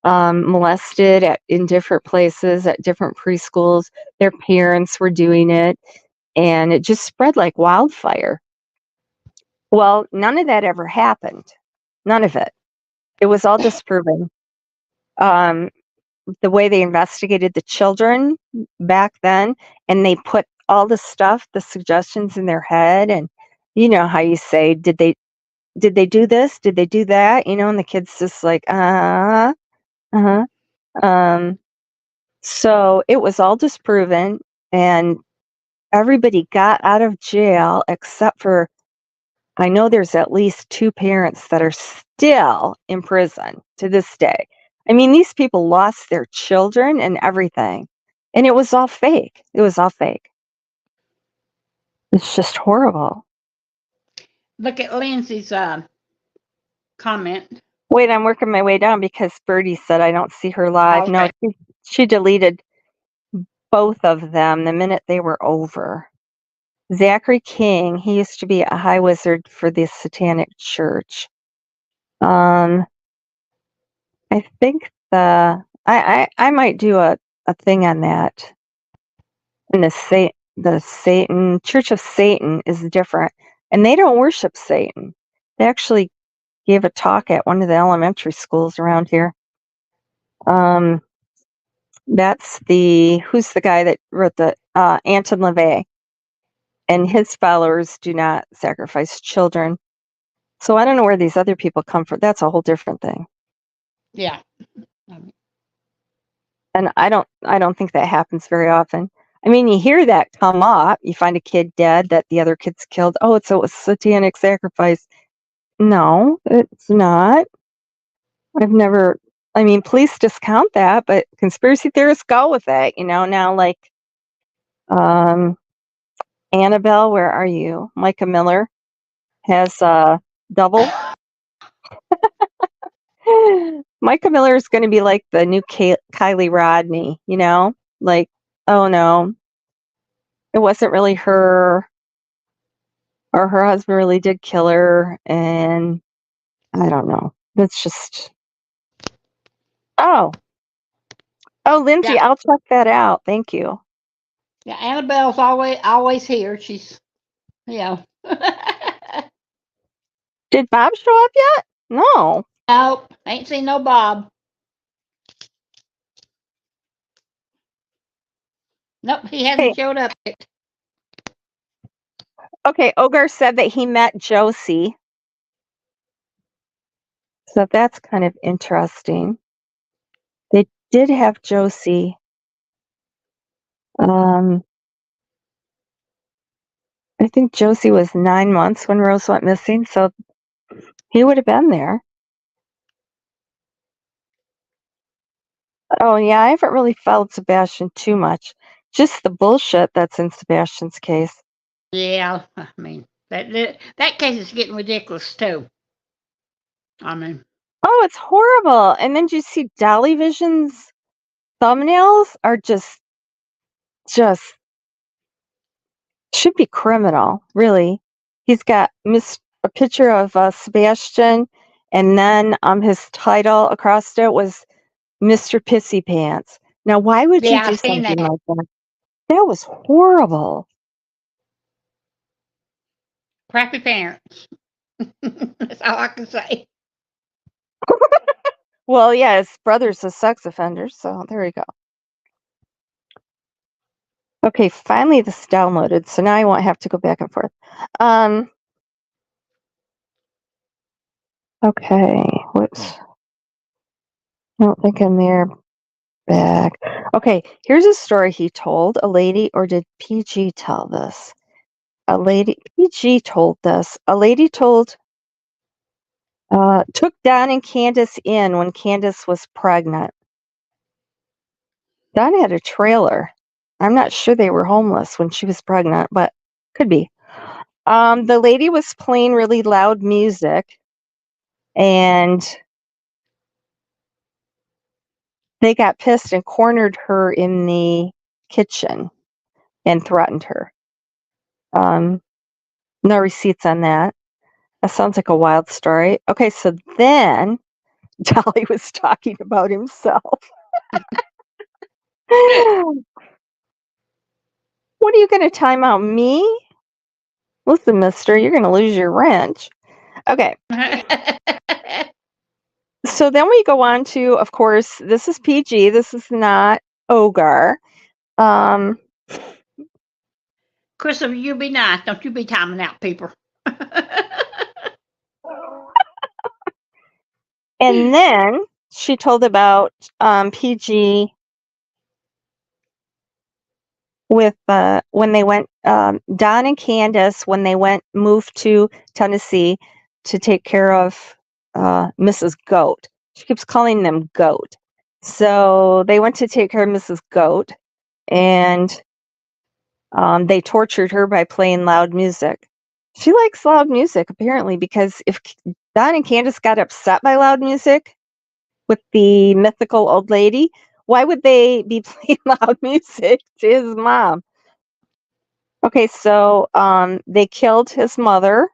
molested in different places at different preschools. Their parents were doing it and it just spread like wildfire. Well, none of that ever happened. None of it. It was all disproven. Um, the way they investigated the children back then, and they put all the stuff, the suggestions in their head, and you know how you say, did they do this? Did they do that? You know, and the kid's just like, uh-huh. Um, so it was all disproven, and everybody got out of jail except for I know there's at least 2 parents that are still in prison to this day. I mean, these people lost their children and everything, and it was all fake. It was all fake. It's just horrible. Look at Lindsay's comment. Wait, I'm working my way down because Birdie said I don't see her live. No, Okay. she deleted both of them the minute they were over. Zachary King, he used to be a high wizard for the Satanic Church. I think I might do a thing on that. And the Satan Church of Satan is different, and they don't worship Satan. They actually gave a talk at one of the elementary schools around here. That's who's the guy that wrote the Anton LaVey, and his followers do not sacrifice children. So I don't know where these other people come from. That's a whole different thing. Yeah. And I don't think that happens very often. I mean, you hear that come up. You find a kid dead that the other kid's killed. Oh, it's a satanic sacrifice. No, it's not. I've never. I mean, police discount that, but conspiracy theorists go with it. You know, now like Annabelle, where are you? Micah Miller has a double. Micah Miller is going to be like the new Kylie Rodney. You know, like oh no, it wasn't really her, or her husband really did kill her, and I don't know. That's just oh Lindsay, Yeah. I'll check that out. Thank you. Yeah. Annabelle's always here. She's yeah. Did Bob show up yet? No. Nope. Ain't seen no Bob. Nope, he Okay. hasn't showed up yet. Okay. Ogar said that he met Josie, so that's kind of interesting. They did have Josie. I think Josie was 9 months when Rose went missing, so he would have been there. Oh yeah, I haven't really followed Sebastian too much. Just the bullshit that's in Sebastian's case. Yeah, I mean that case is getting ridiculous too. I mean, Oh, it's horrible. And then do you see Dolly Vision's thumbnails are just should be criminal, really. He's got a picture of Sebastian, and then his title across it was Mr. Pissy Pants. Now, why would you Yeah, do I've seen something that. like that? That was horrible. Crappy parents. That's all I can say. Well, yeah, his brother's a sex offender, so there you go. Okay, finally this downloaded, so now I won't have to go back and forth. Okay, whoops. I don't think I'm there. Back. Okay, here's a story he told a lady, or did PG tell this? PG told this. A lady took Don and Candace in when Candace was pregnant. Don had a trailer. I'm not sure they were homeless when she was pregnant, but could be. The lady was playing really loud music, and they got pissed and cornered her in the kitchen and threatened her. No receipts on that. That sounds like a wild story. Okay, so then Dolly was talking about himself. What are you going to time out me? Listen, mister, you're going to lose your wrench. Okay. So then we go on to, of course, this is PG. This is not Ogar. Christopher, you be nice. Don't you be timing out people. And then she told about PG with when they went, Don and Candace, when they moved to Tennessee to take care of Mrs. Goat. She keeps calling them Goat. So they went to take care of Mrs. Goat, and they tortured her by playing loud music. She likes loud music, apparently, because if Don and Candace got upset by loud music with the mythical old lady, why would they be playing loud music to his mom? Okay, so they killed his mother.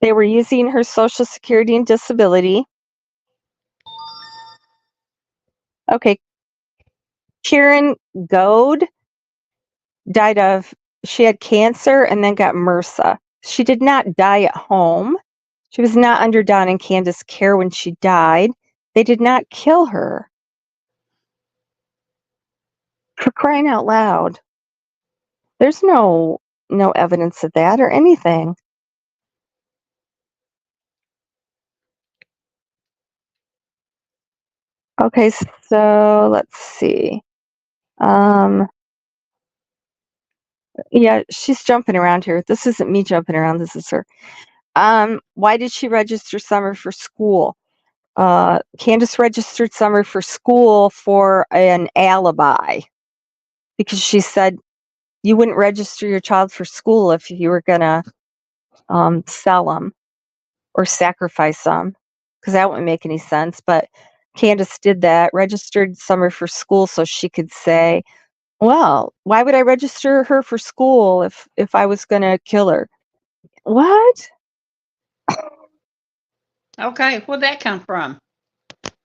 They were using her Social Security and disability. Okay, Karen Goad she had cancer and then got MRSA. She did not die at home. She was not under Don and Candace care when she died. They did not kill her. For crying out loud. There's no evidence of that or anything. Okay, so let's see. Yeah, she's jumping around here. This isn't me jumping around. This is her. Why did she register Summer for school? Candace registered Summer for school for an alibi because she said you wouldn't register your child for school if you were gonna sell them or sacrifice them, because that wouldn't make any sense. But Candace did that, registered Summer for school so she could say, well, why would I register her for school if I was gonna kill her? What? Okay, where'd that come from?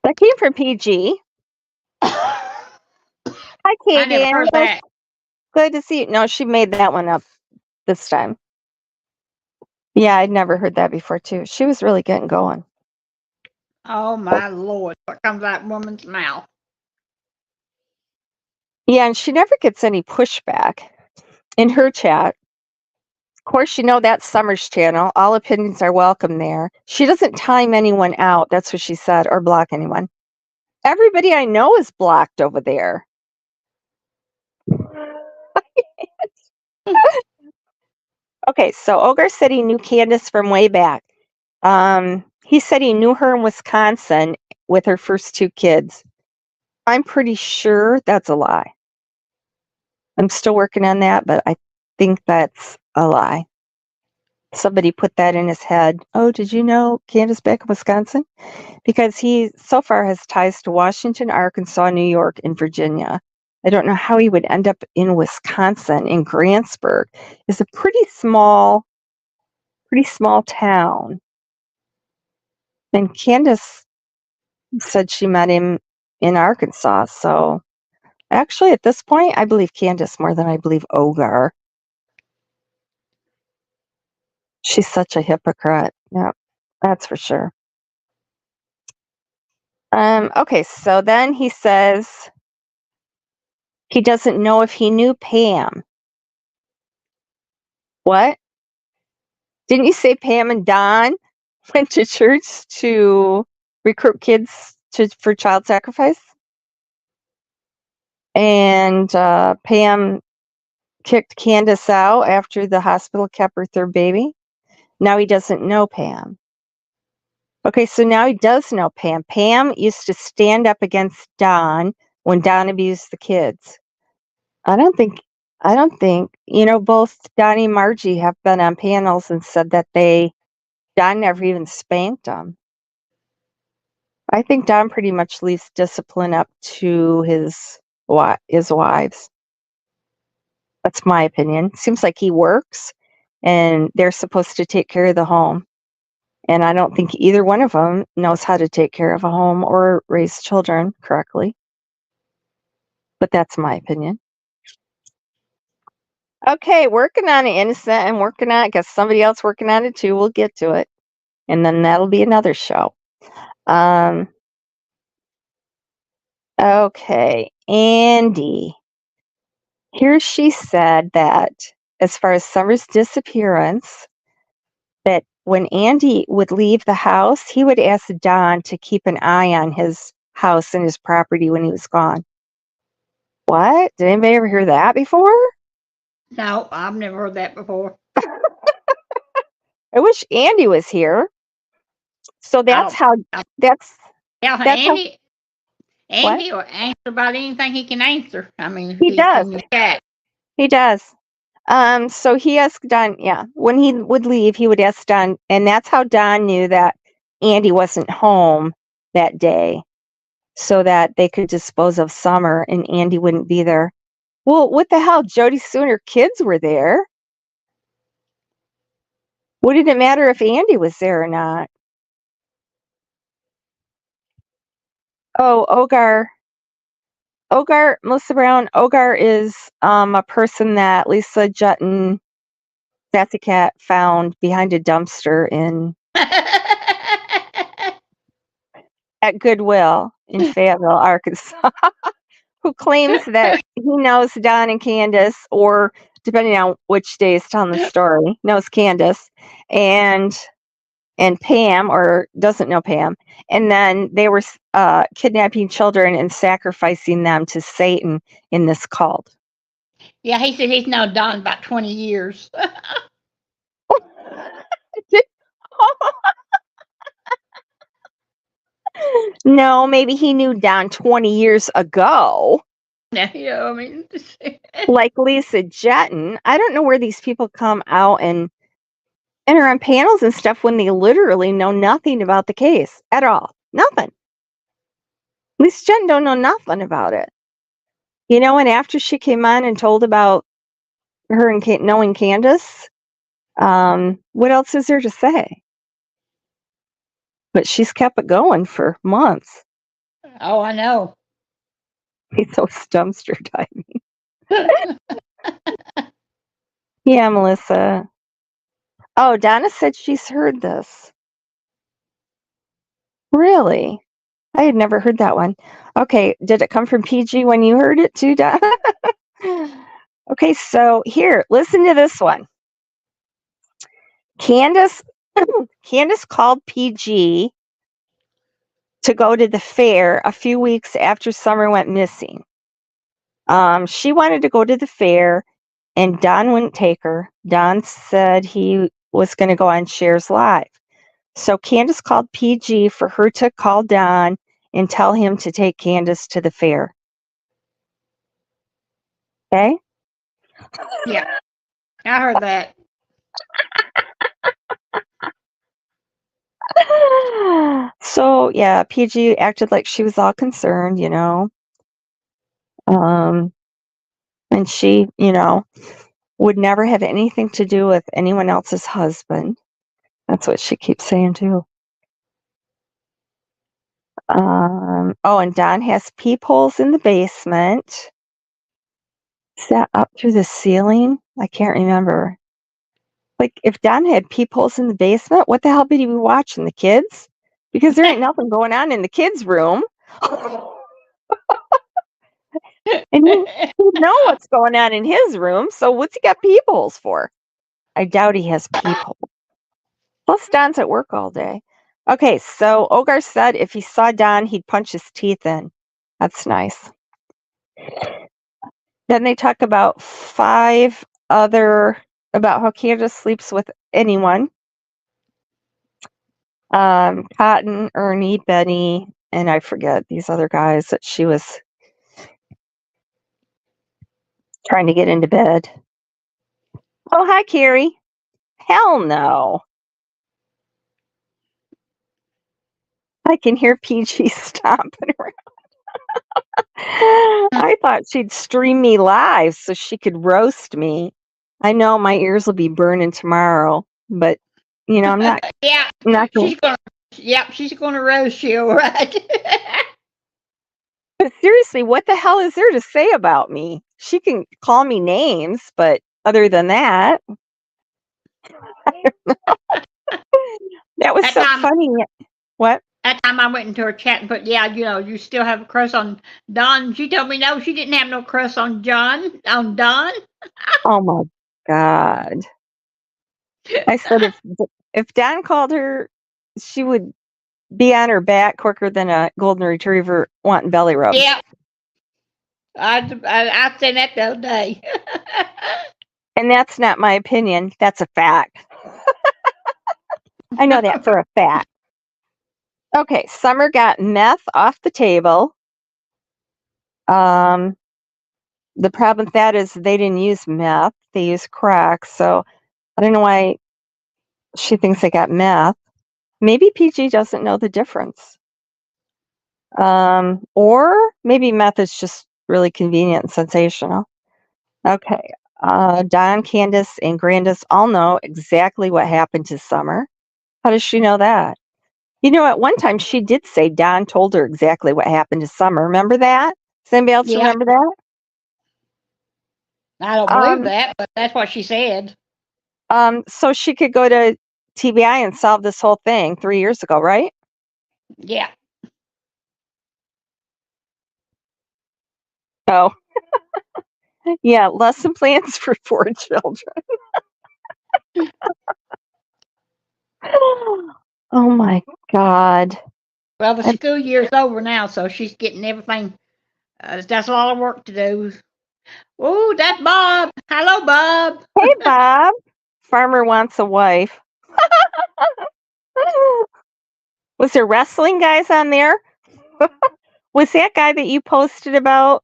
That came from PG. I Hi, never Kagan. heard that. Good to see you. No, she made that one up this time. Yeah, I'd never heard that before, too. She was really getting going. Oh my Lord, what comes out woman's mouth? Yeah, and she never gets any pushback in her chat. Of course, you know that's Summer's channel. All opinions are welcome there. She doesn't time anyone out, that's what she said, or block anyone. Everybody I know is blocked over there. Okay, so Ogar said he knew Candace from way back. He said he knew her in Wisconsin with her first two kids. I'm pretty sure that's a lie. I'm still working on that, but I think that's a lie. Somebody put that in his head. Oh, did you know Candace back in Wisconsin? Because he so far has ties to Washington, Arkansas, New York, and Virginia. I don't know how he would end up in Wisconsin, in Grantsburg. It's a pretty small town. And Candace said she met him in Arkansas. So actually, at this point, I believe Candace more than I believe Ogar. She's such a hypocrite. Yeah, that's for sure. Okay, so then he says he doesn't know if he knew Pam. What? Didn't you say Pam and Don went to church to recruit kids for child sacrifice? And Pam kicked Candace out after the hospital kept her third baby. Now he doesn't know Pam. Okay, so now he does know Pam. Pam used to stand up against Don when Don abused the kids. I don't think, both Donnie and Margie have been on panels and said that Don never even spanked them. I think Don pretty much leaves discipline up to his wives. That's my opinion. Seems like he works and they're supposed to take care of the home. And I don't think either one of them knows how to take care of a home or raise children correctly. But that's my opinion. Okay, working on it, innocent, and working on it. Got somebody else working on it too. We'll get to it. And then that'll be another show. Okay, Andy. Here she said that as far as Summer's disappearance, that when Andy would leave the house, he would ask Don to keep an eye on his house and his property when he was gone. What? Did anybody ever hear that before? No, I've never heard that before. I wish Andy was here. So that's how. That's Andy. What? Andy will answer about anything he can answer. I mean, He does. in the chat. He does. So he asked Don, when he would leave, he would ask Don, and that's how Don knew that Andy wasn't home that day, so that they could dispose of Summer and Andy wouldn't be there. Well, what the hell? Jody Sooner kids were there. Wouldn't it matter if Andy was there or not? Oh, Ogar, Melissa Brown, Ogar is a person that Lisa Jutton, Sassy Cat, found behind a dumpster at Goodwill in Fayetteville, Arkansas, who claims that he knows Don and Candace, or depending on which day is telling the story, knows Candace and Pam, or doesn't know Pam. And then they were kidnapping children and sacrificing them to Satan in this cult. Yeah, he said he's known Don about 20 years. No, maybe he knew Don 20 years ago. Yeah, I mean, like Lisa Jetton. I don't know where these people come out and are on panels and stuff when they literally know nothing about the case at all. Nothing. Lisa Jetton don't know nothing about it. And after she came on and told about her and knowing Candace, what else is there to say? But she's kept it going for months. Oh, I know. He's so dumpster diving. Yeah, Melissa. Oh, Donna said she's heard this. Really? I had never heard that one. Okay, did it come from PG when you heard it too, Donna? Okay, so here, listen to this one. Candace called PG to go to the fair a few weeks after Summer went missing. She wanted to go to the fair, and Don wouldn't take her. Don said he was going to go on Cher's Live. So Candace called PG for her to call Don and tell him to take Candace to the fair. Okay? Yeah, I heard that. So, yeah, PG acted like she was all concerned, and she, would never have anything to do with anyone else's husband. That's what she keeps saying, too. And Don has peepholes in the basement. Is that up through the ceiling? I can't remember. Like, if Don had peepholes in the basement, what the hell did he be watching? The kids? Because there ain't nothing going on in the kids' room. And he know what's going on in his room, so what's he got peepholes for? I doubt he has peepholes. Plus, Don's at work all day. Okay, so Ogar said if he saw Don, he'd punch his teeth in. That's nice. Then they talk about about how Candace sleeps with anyone. Cotton, Ernie, Benny, and I forget these other guys that she was trying to get into bed. Oh, hi, Carrie. Hell no. I can hear PG stomping around. I thought she'd stream me live so she could roast me. I know my ears will be burning tomorrow, but I'm not. Yeah, I'm not gonna, she's gonna roast you, all right? but seriously, what the hell is there to say about me? She can call me names, but other than that, that was so funny. What? That time I went into her chat and put, yeah, you still have a crush on Don. She told me no, she didn't have no crush on Don. Oh my God. I said if Don called her, she would be on her back quicker than a golden retriever wanting belly rubs. Yeah. I said that the other day. And that's not my opinion. That's a fact. I know that for a fact. Okay, Summer got meth off the table. The problem with that is they didn't use meth. They used crack. So I don't know why she thinks they got meth. Maybe PG doesn't know the difference. Or maybe meth is just really convenient and sensational. Okay. Don, Candace, and Grandis all know exactly what happened to Summer. How does she know that? At one time she did say Don told her exactly what happened to Summer. Remember that? Does anybody else remember that? I don't believe that, but that's what she said. So she could go to TBI and solve this whole thing 3 years ago, right? Yeah. Oh. Yeah, lesson plans for 4 children. Oh my God. Well, the school year's over now, so she's getting everything. That's a lot of work to do. Oh, that's Bob. Hello, Bob. Hey, Bob. Farmer wants a wife. Was there wrestling guys on there? Was that guy that you posted about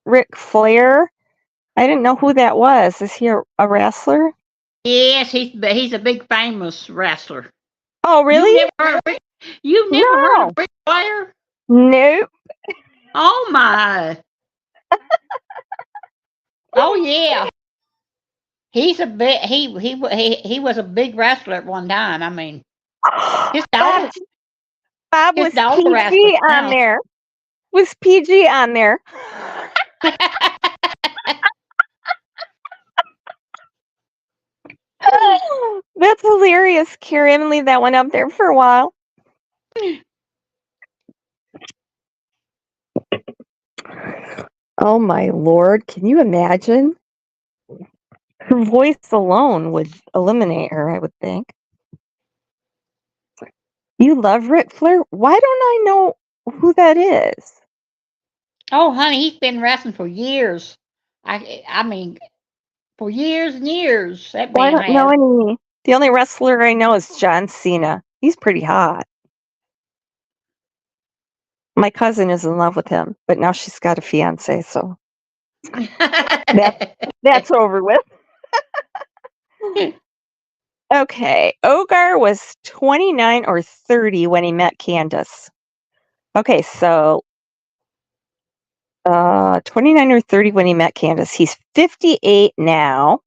Ric Flair? I didn't know who that was. Is he a wrestler? Yes, he's a big famous wrestler. Oh, really? You've never heard of Ric Flair? Nope. Oh my. Oh yeah. He's a big he was a big wrestler at one time. I mean, his daughter Bob was PG on there. Was PG on there? That's hilarious, Carrie. I'm gonna leave that one up there for a while. Oh my Lord, can you imagine? Her voice alone would eliminate her, I would think. You love Ric Flair? Why don't I know who that is? Oh, honey, he's been wrestling for years. I mean, for years and years. That Well, I man don't know has. any. The only wrestler I know is John Cena. He's pretty hot. My cousin is in love with him, but now she's got a fiance, so that's over with. Okay, Ogar was 29 or 30 when he met Candace. Okay, so 29 or 30 when he met Candace. He's 58 now.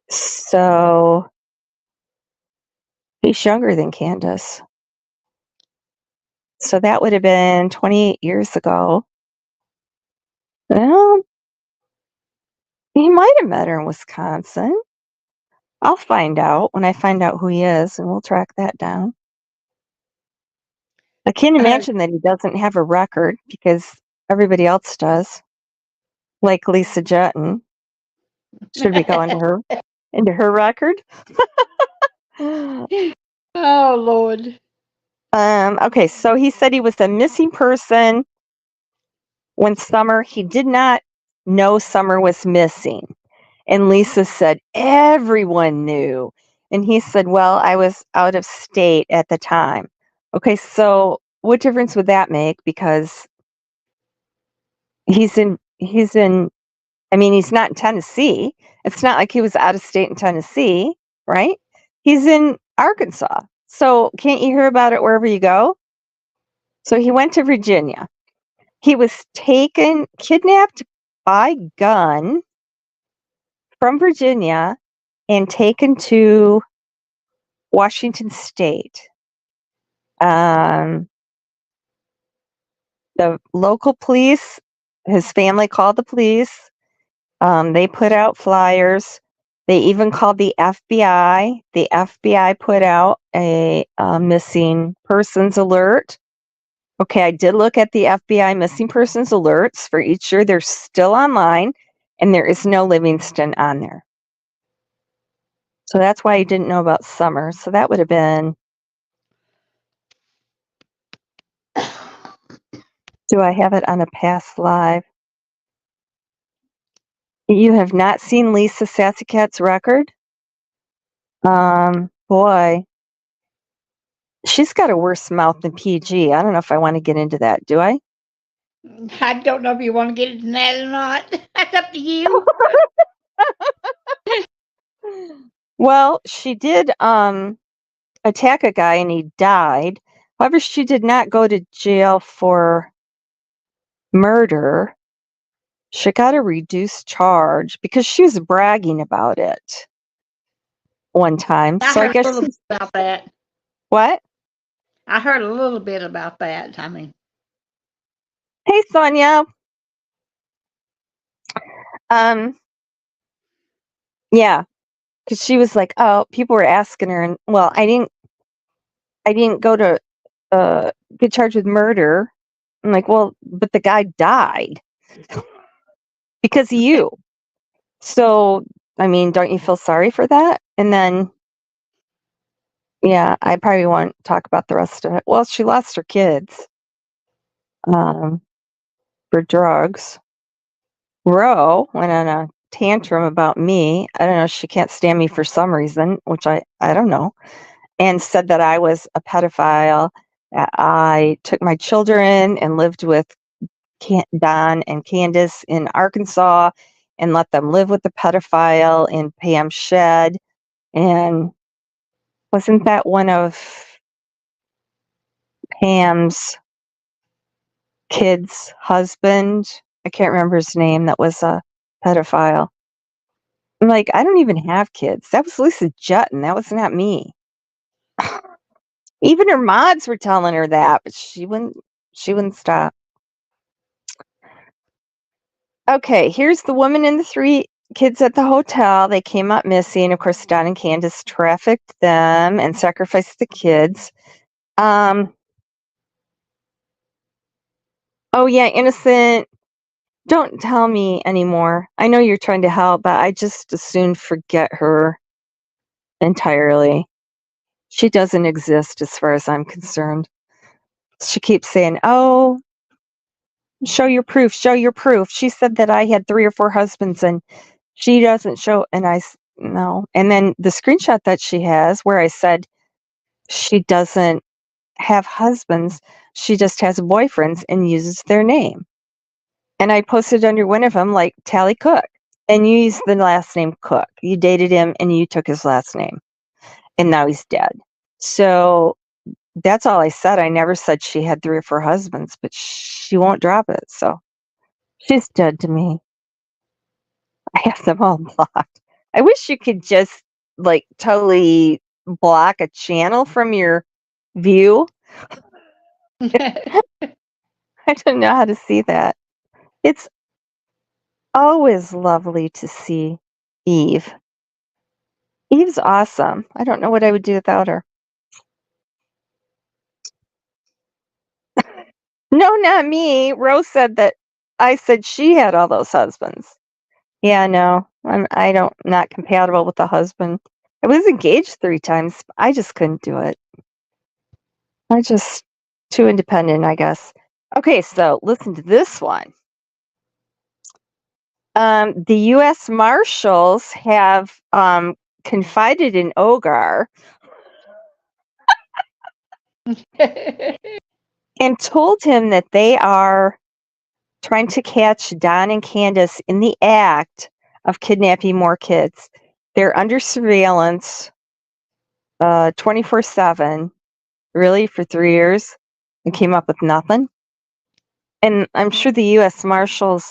So he's younger than Candace. So that would have been 28 years ago. Well, he might have met her in Wisconsin. I'll find out when I find out who he is, and we'll track that down. I can't imagine that he doesn't have a record because everybody else does. Like Lisa Jetton. Should we go into her record? Oh, Lord. Okay, so he said he was a missing person when he did not know Summer was missing. And Lisa said, everyone knew. And he said, well, I was out of state at the time. Okay, so what difference would that make? Because he's in, I mean, he's not in Tennessee. It's not like he was out of state in Tennessee, right? He's in Arkansas. So can't you hear about it wherever you go? So he went to Virginia. He was kidnapped by gun from Virginia and taken to Washington State. The local police, his family called the police. They put out flyers. They even called the FBI. The FBI put out a missing persons alert. Okay, I did look at the FBI missing persons alerts for each year. They're still online, and there is no Livingston on there. So that's why he didn't know about Summer. So that would have been, do I have it on a past live? You have not seen Lisa Sassy-Cat's record? Boy, she's got a worse mouth than PG. I don't know if I want to get into that. Do I? I don't know if you want to get into that or not. That's up to you. Well, she did attack a guy and he died. However, she did not go to jail for murder. She got a reduced charge because she was bragging about it one time. I So I heard guess a little bit about that. What? I heard a little bit about that. I mean, Hey, Sonia. Yeah, because she was like, "Oh, people were asking her," and well, I didn't go to get charged with murder. I'm like, well, but the guy died because of you. So, I mean, don't you feel sorry for that? And then, yeah, I probably won't talk about the rest of it. Well, she lost her kids for drugs. Ro went on a tantrum about me. I don't know. She can't stand me for some reason, which I don't know. And said that I was a pedophile. That I took my children and lived with Don and Candace in Arkansas and let them live with the pedophile in Pam Shed. And wasn't that one of Pam's kids' husband? I can't remember his name. That was a pedophile. I'm like, I don't even have kids. That was Lisa Jutton. That was not me. Even her mods were telling her that, but she wouldn't stop. Okay, here's the woman and the three kids at the hotel. They came up missing. Of course, Don and Candace trafficked them and sacrificed the kids. Oh yeah, innocent. Don't tell me anymore. I know you're trying to help, but I just as soon forget her entirely. She doesn't exist as far as I'm concerned. She keeps saying, "Oh, show your proof, show your proof." She said that I had 3 or 4 husbands and she doesn't show, and no. And then the screenshot that she has where I said she doesn't have husbands, she just has boyfriends and uses their name. And I posted under one of them like Tally Cook, and you used the last name Cook. You dated him and you took his last name, and now he's dead. So that's all I said. I never said she had 3 or 4 husbands, but she won't drop it. So she's dead to me. I have them all blocked. I wish you could just like totally block a channel from your view. I don't know how to see that. It's always lovely to see Eve. Eve's awesome. I don't know what I would do without her. No, not me. Rose said that I said she had all those husbands. Yeah, no, I don't not compatible with the husband. I was engaged 3 times. I just couldn't do it. I just too independent, I guess. Okay, so listen to this one. The U.S. Marshals have confided in Ogar and told him that they are trying to catch Don and Candace in the act of kidnapping more kids. They're under surveillance 24/7, really, for 3 years, and came up with nothing. And I'm sure the U.S. Marshals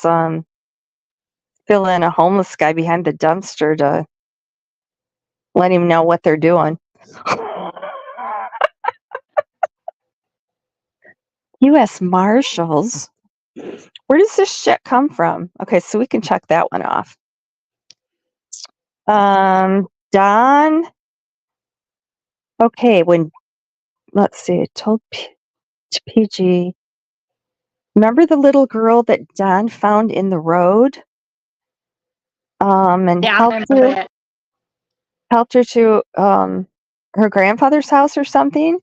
fill in a homeless guy behind the dumpster to let him know what they're doing. U.S. Marshals? Where does this shit come from? Okay, so we can check that one off. Don. Okay, let's see, it told to PG. Remember the little girl that Don found in the road? And Yeah, I remember that. helped her to her grandfather's house or something?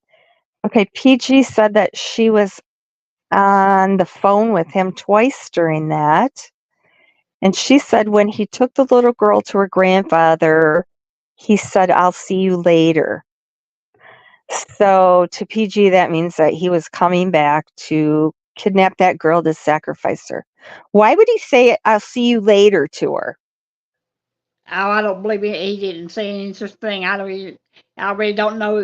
Okay, PG said that she was on the phone with him twice during that. And she said when he took the little girl to her grandfather, he said, "I'll see you later." So to PG, that means that he was coming back to kidnap that girl to sacrifice her. Why would he say, "I'll see you later" to her? Oh, I don't believe he didn't say any such thing. I really don't know.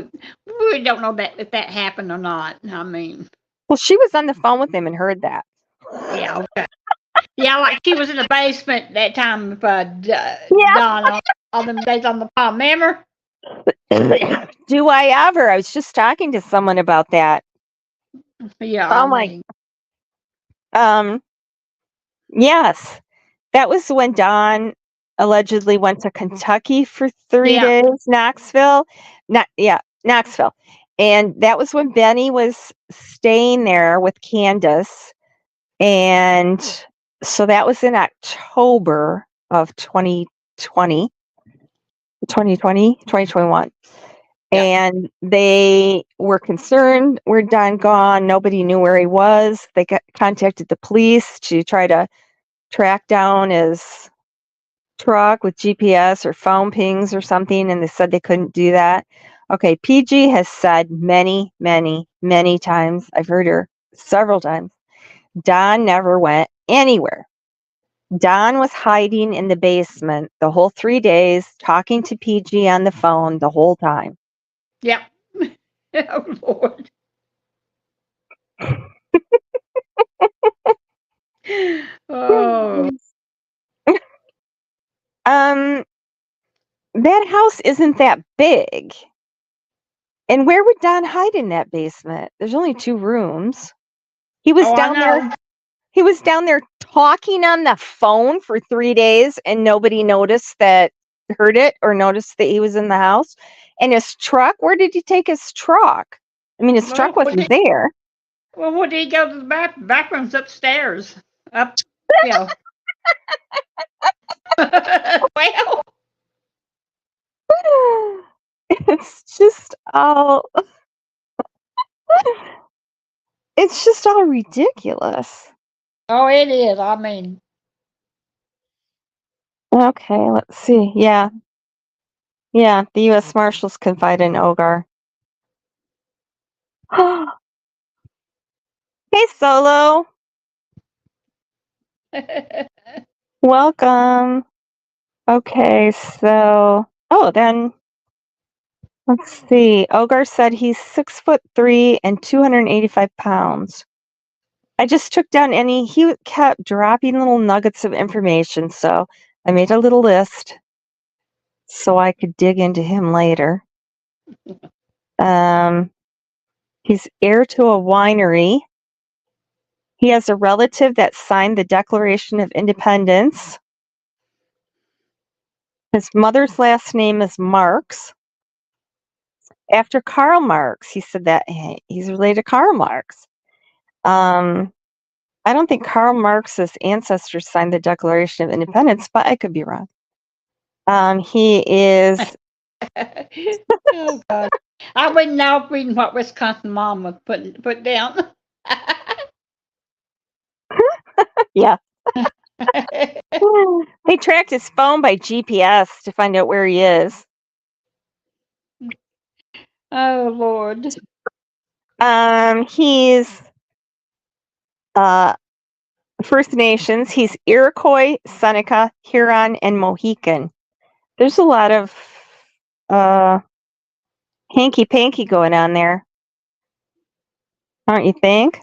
We really don't know that if that happened or not. I mean, Well, she was on the phone with him and heard that. yeah, okay. Yeah, like she was in the basement that time with Yeah. Don all them days on the palm. Remember? Do I ever? I was just talking to someone about that. Yeah, I Oh my. mean, Yes. That was when Don allegedly went to Kentucky for 3 yeah, days, Knoxville. And that was when Benny was staying there with Candace. And so that was in October of 2021. yeah, And they were concerned, where Don gone? Nobody knew where he was. They contacted the police to try to track down his truck with GPS or phone pings or something, and they said they couldn't do that. Okay, PG has said many, many, many times, I've heard her several times, Don never went anywhere. Don was hiding in the basement the whole 3 days, talking to PG on the phone the whole time. yeah. Oh, Lord. Oh, Um, that house isn't that big. And where would Don hide in that basement? There's only 2 rooms. He was oh, I down there know. He was down there talking on the phone for 3 days, and nobody heard it or noticed that he was in the house. And his truck, where did he take his truck? I mean, his Well, truck wasn't there. what did he go to the back rooms upstairs? Up, you know. Well, It's just all it's just all ridiculous. oh, it is. I mean, Okay, let's see. Yeah. Yeah, the US Marshals confide in Ogar. Hey Solo. Welcome. Okay, so then let's see. Ogar said he's 6'3" and 285 pounds. I just took down he kept dropping little nuggets of information, so I made a little list so I could dig into him later. Um, He's heir to a winery. He has a relative that signed the Declaration of Independence. His mother's last name is Marx. After Karl Marx, he said that he's related to Karl Marx. I don't think Karl Marx's ancestors signed the Declaration of Independence, but I could be wrong. He is. Oh God, I would now reading what Wisconsin mom was put down. Yeah. They tracked his phone by GPS to find out where he is. Oh Lord. He's First Nations. He's Iroquois, Seneca, Huron, and Mohican. There's a lot of hanky-panky going on there, don't you think?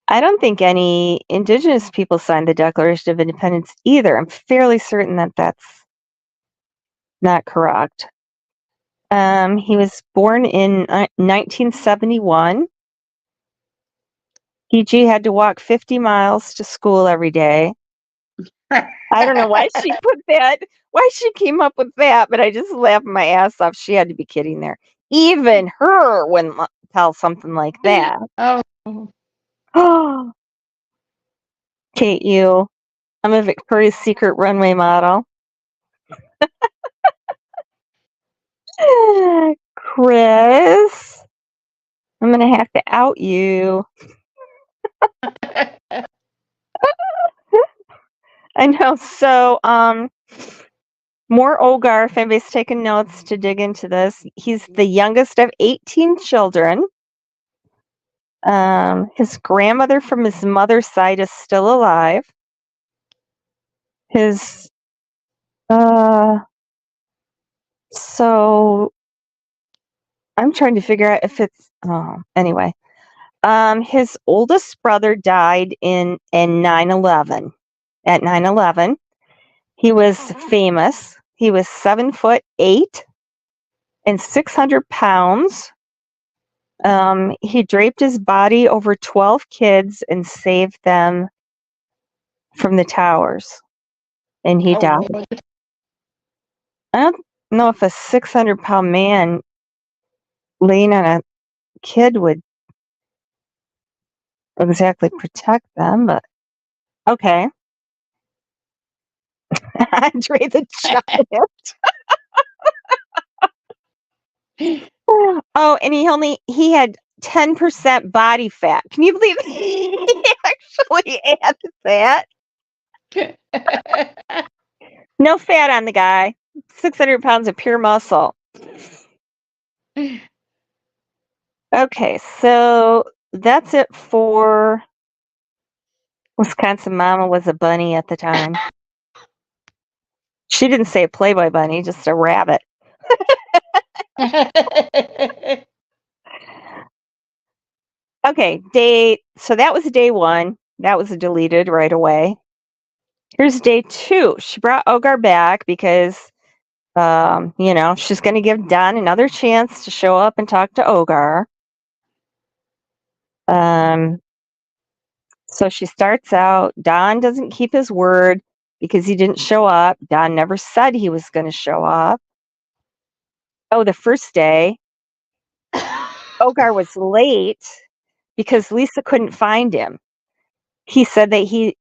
I don't think any Indigenous people signed the Declaration of Independence either. I'm fairly certain that that's not correct. He was born in 1971. PG had to walk 50 miles to school every day. I don't know why she put that, why she came up with that, but I just laughed my ass off. She had to be kidding there. Even her wouldn't tell something like that. Oh. Kate, I'm a Victoria's Secret runway model. Chris, I'm going to have to out you. I know. So, more Ogar, if anybody's taking notes to dig into this. He's the youngest of 18 children. His grandmother from his mother's side is still alive. So I'm trying to figure out if it's, anyway. His oldest brother died in 9/11. At 9/11, he was famous. He was 7'8" and 600 pounds. He draped his body over 12 kids and saved them from the towers, and he died. Lord. I don't know if a 600-pound man laying on a kid would exactly protect them, but okay. Andre the Giant. Oh, and he had 10% body fat. Can you believe he actually had that? No fat on the guy. 600 pounds of pure muscle. Okay, so that's it for Wisconsin Mama was a bunny at the time. She didn't say a Playboy bunny, just a rabbit. Okay, so that was day 1. That was deleted right away. Here's day 2. She brought Ogar back because, she's going to give Don another chance to show up and talk to Ogar. So she starts out. Don doesn't keep his word because he didn't show up. Don never said he was going to show up. Oh, the first day, Ogar was late because Lisa couldn't find him. He said that he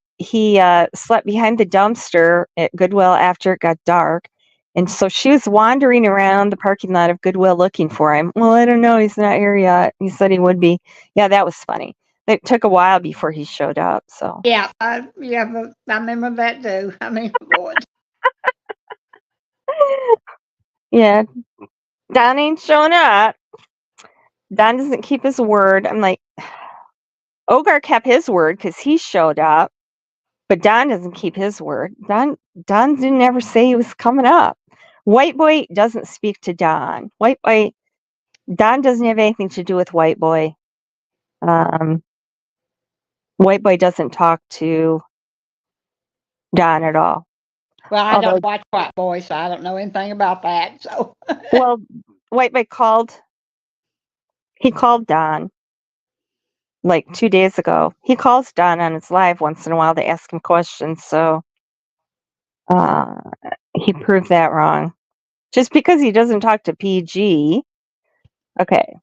slept behind the dumpster at Goodwill after it got dark. And so she was wandering around the parking lot of Goodwill looking for him. Well, I don't know. He's not here yet. He said he would be. Yeah, that was funny. It took a while before he showed up. So yeah, I remember that too. I mean, Lord. Yeah, Don ain't showing up. Don doesn't keep his word. I'm like, Ogar kept his word because he showed up, but Don doesn't keep his word. Don didn't ever say he was coming up. White Boy doesn't speak to Don. Don doesn't have anything to do with White Boy. White Boy doesn't talk to Don at all. Well, I don't watch White Boy, so I don't know anything about that. So, well, White Boy called Don. like 2 days ago. He calls Don on his live once in a while to ask him questions, so he proved that wrong. Just because he doesn't talk to PG. Okay.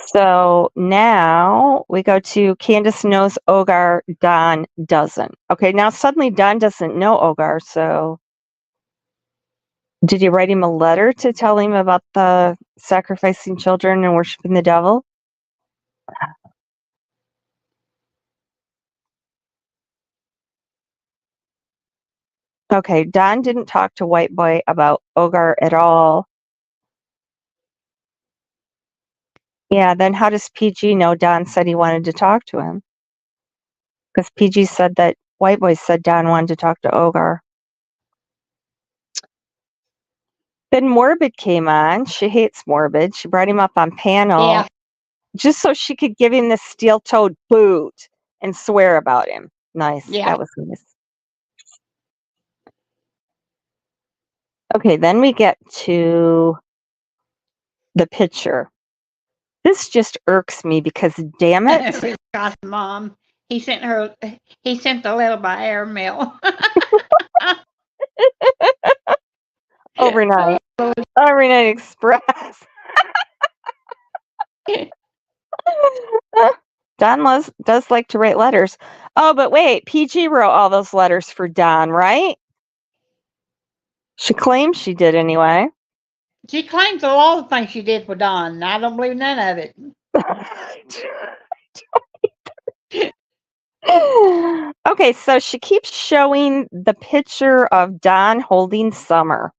So now we go to Candace knows Ogar, Don doesn't. Okay, now suddenly Don doesn't know Ogar, so did you write him a letter to tell him about the sacrificing children and worshiping the devil? Okay, Don didn't talk to White Boy about Ogar at all. Yeah, then how does PG know Don said he wanted to talk to him? Because PG said that White Boy said Don wanted to talk to Ogar. Then Morbid came on. She hates Morbid. She brought him up on panel. Yeah. Just so she could give him the steel-toed boot and swear about him. Nice. Yeah. That was nice. Okay, then we get to the picture. This just irks me because, damn it. God's mom. He sent the letter by airmail. Overnight. Overnight Express. Don does like to write letters. Oh, but wait, PG wrote all those letters for Don, right? She claims she did anyway. She claims all the things she did for Don, and I don't believe none of it. Okay, so she keeps showing the picture of Don holding Summer.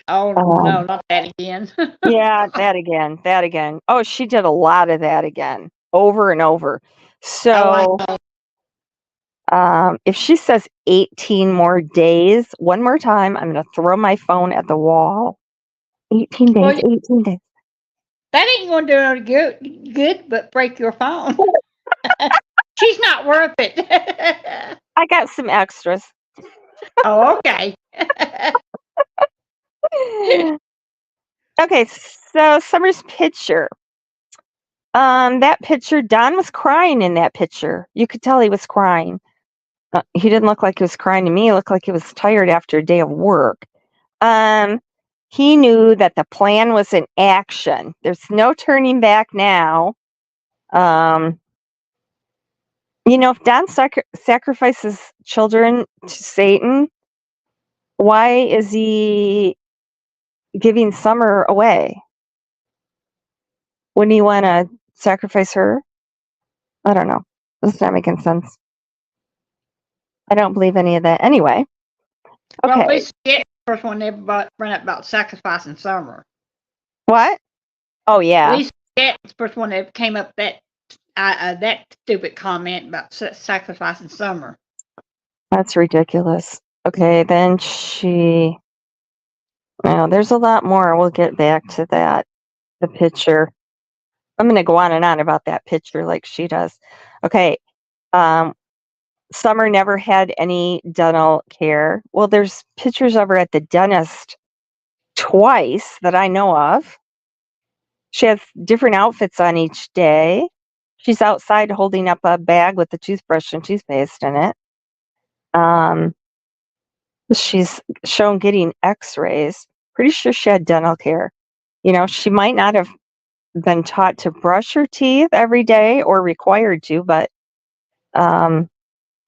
Oh, no, not that again. Yeah, that again. Oh, she did a lot of that again, over and over. So, if she says 18 more days, one more time, I'm going to throw my phone at the wall. 18 days, Well, 18 days. That ain't going to do no good but break your phone. She's not worth it. I got some extras. Oh, okay. Okay, so Summer's picture. That picture, Don was crying in that picture. You could tell he was crying. He didn't look like he was crying to me. He looked like he was tired after a day of work. He knew that the plan was in action. There's no turning back now. If Don sacrifices children to Satan, why is he giving Summer away? Wouldn't he want to sacrifice her? I don't know. This is not making sense. I don't believe any of that. Anyway. Okay. Well, at least the first one they brought up about sacrificing Summer. What? Oh, yeah. At least that's the first one that came up that stupid comment about sacrificing Summer. That's ridiculous. Okay, then there's a lot more. We'll get back to that. The picture. I'm going to go on and on about that picture like she does. Okay. Summer never had any dental care. Well, there's pictures of her at the dentist twice that I know of. She has different outfits on each day. She's outside holding up a bag with a toothbrush and toothpaste in it. She's shown getting x-rays. Pretty sure she had dental care. She might not have been taught to brush her teeth every day or required to, but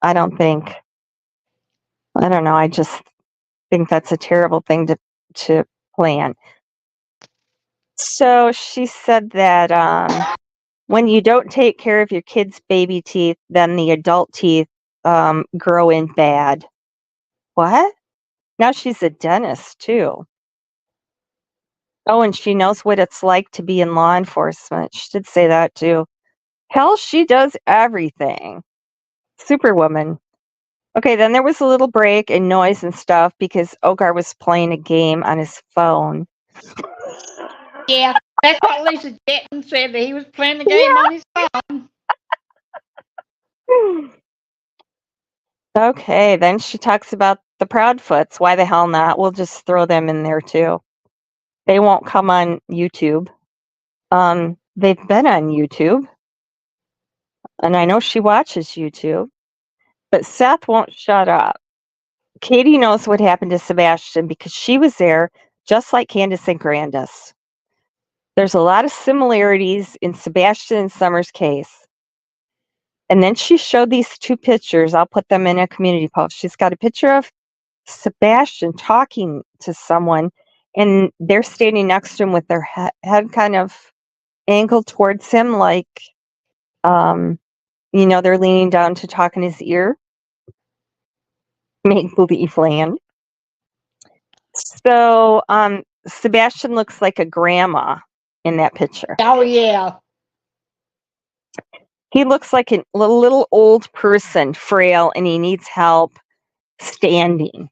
I don't know. I just think that's a terrible thing to plan. So she said that when you don't take care of your kids' baby teeth, then the adult teeth grow in bad. What? Now she's a dentist too. Oh, and she knows what it's like to be in law enforcement. She did say that too. Hell, she does everything. Superwoman. Okay, then there was a little break and noise and stuff because Ogar was playing a game on his phone. Yeah, that's what Lisa Jetton said, that he was playing the game on his phone. Okay, then she talks about the Proudfoots. Why the hell not? We'll just throw them in there too. They won't come on YouTube. they've been on YouTube, and I know she watches YouTube, but Seth won't shut up. Katie knows what happened to Sebastian because she was there, just like Candace and Grandis. There's a lot of similarities in Sebastian and Summer's case. And then she showed these two pictures. I'll put them in a community post. She's got a picture of Sebastian talking to someone, and they're standing next to him with their head kind of angled towards him, like, they're leaning down to talk in his ear. Make believe land. So, Sebastian looks like a grandma in that picture. Oh, yeah. He looks like a little old person, frail, and he needs help standing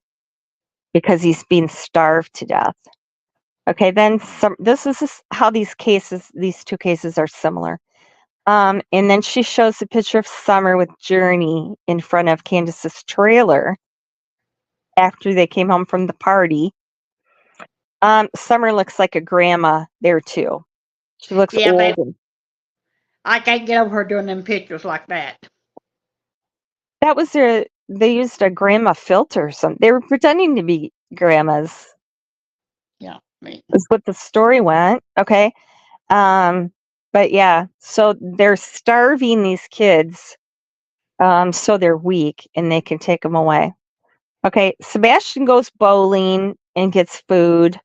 because he's being starved to death. Okay, then this is how these two cases are similar. And then she shows a picture of Summer with Journey in front of Candace's trailer after they came home from the party. Summer looks like a grandma there too. She looks old. I can't get over her doing them pictures like that. That was they used a grandma filter or something. They were pretending to be grandmas. Yeah. Is what the story went. Okay. But yeah, so they're starving these kids. So they're weak and they can take them away. Okay. Sebastian goes bowling and gets food.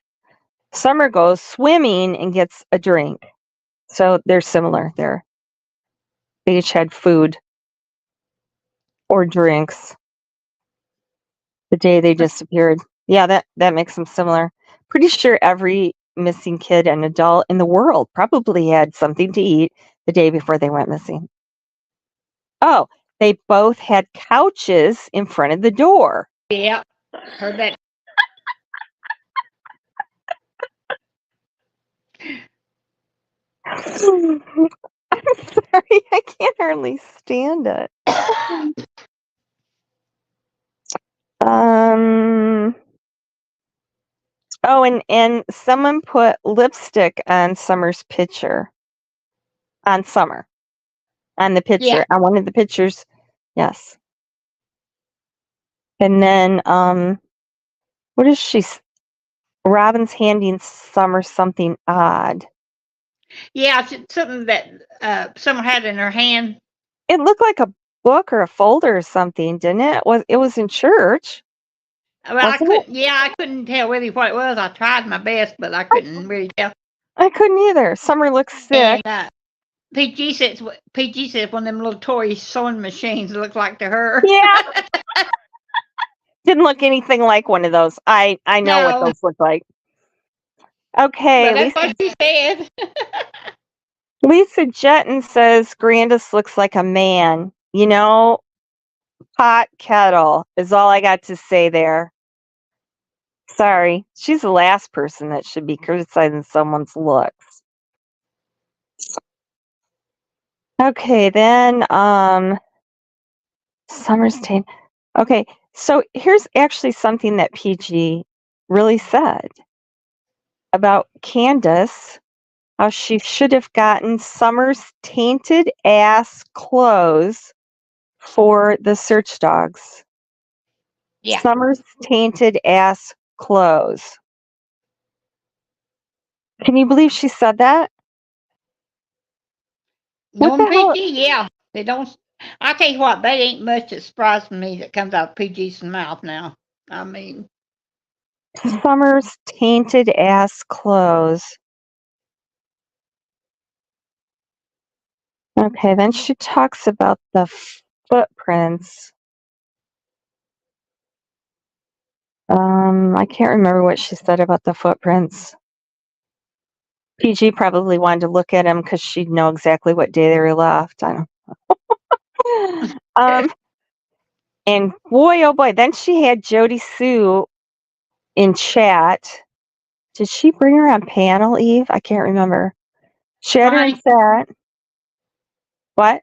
Summer goes swimming and gets a drink. So they're similar there. They each had food or drinks the day they disappeared. Yeah, that makes them similar. Pretty sure every missing kid and adult in the world probably had something to eat the day before they went missing. Oh, they both had couches in front of the door. Yeah, heard that. I'm sorry, I can't hardly stand it. Oh, and someone put lipstick on Summer's picture. On Summer. On the picture. Yeah. On one of the pictures. Yes. And then what is she? Robin's handing Summer something odd. Yeah, something that someone had in her hand. It looked like a book or a folder or something, didn't it? It was in church. Well, I couldn't tell really what it was. I tried my best, but I couldn't really tell. I couldn't either. Summer looks sick. And PG said one of them little toy sewing machines looked like to her. Yeah. Didn't look anything like one of those. I know what those look like. Okay. But that's what she said. Lisa Jetton says Grandis looks like a man. Pot kettle is all I got to say there. Sorry. She's the last person that should be criticizing someone's looks. Okay, then Summer's Tane. Okay, so here's actually something that PG really said about Candace, how she should have gotten Summer's tainted ass clothes for the search dogs. Yeah. Summer's tainted ass clothes. Can you believe she said that? What the hell? PG, yeah. They don't. I tell you what, that ain't much that surprises me that comes out of PG's mouth now. I mean, Summer's tainted ass clothes. Okay, then she talks about the footprints. I can't remember what she said about the footprints. PG probably wanted to look at them because she'd know exactly what day they were left. I don't know. And boy, oh boy, then she had Jody Sue in chat. Did she bring her on panel, Eve? I can't remember. She had her in chat. What?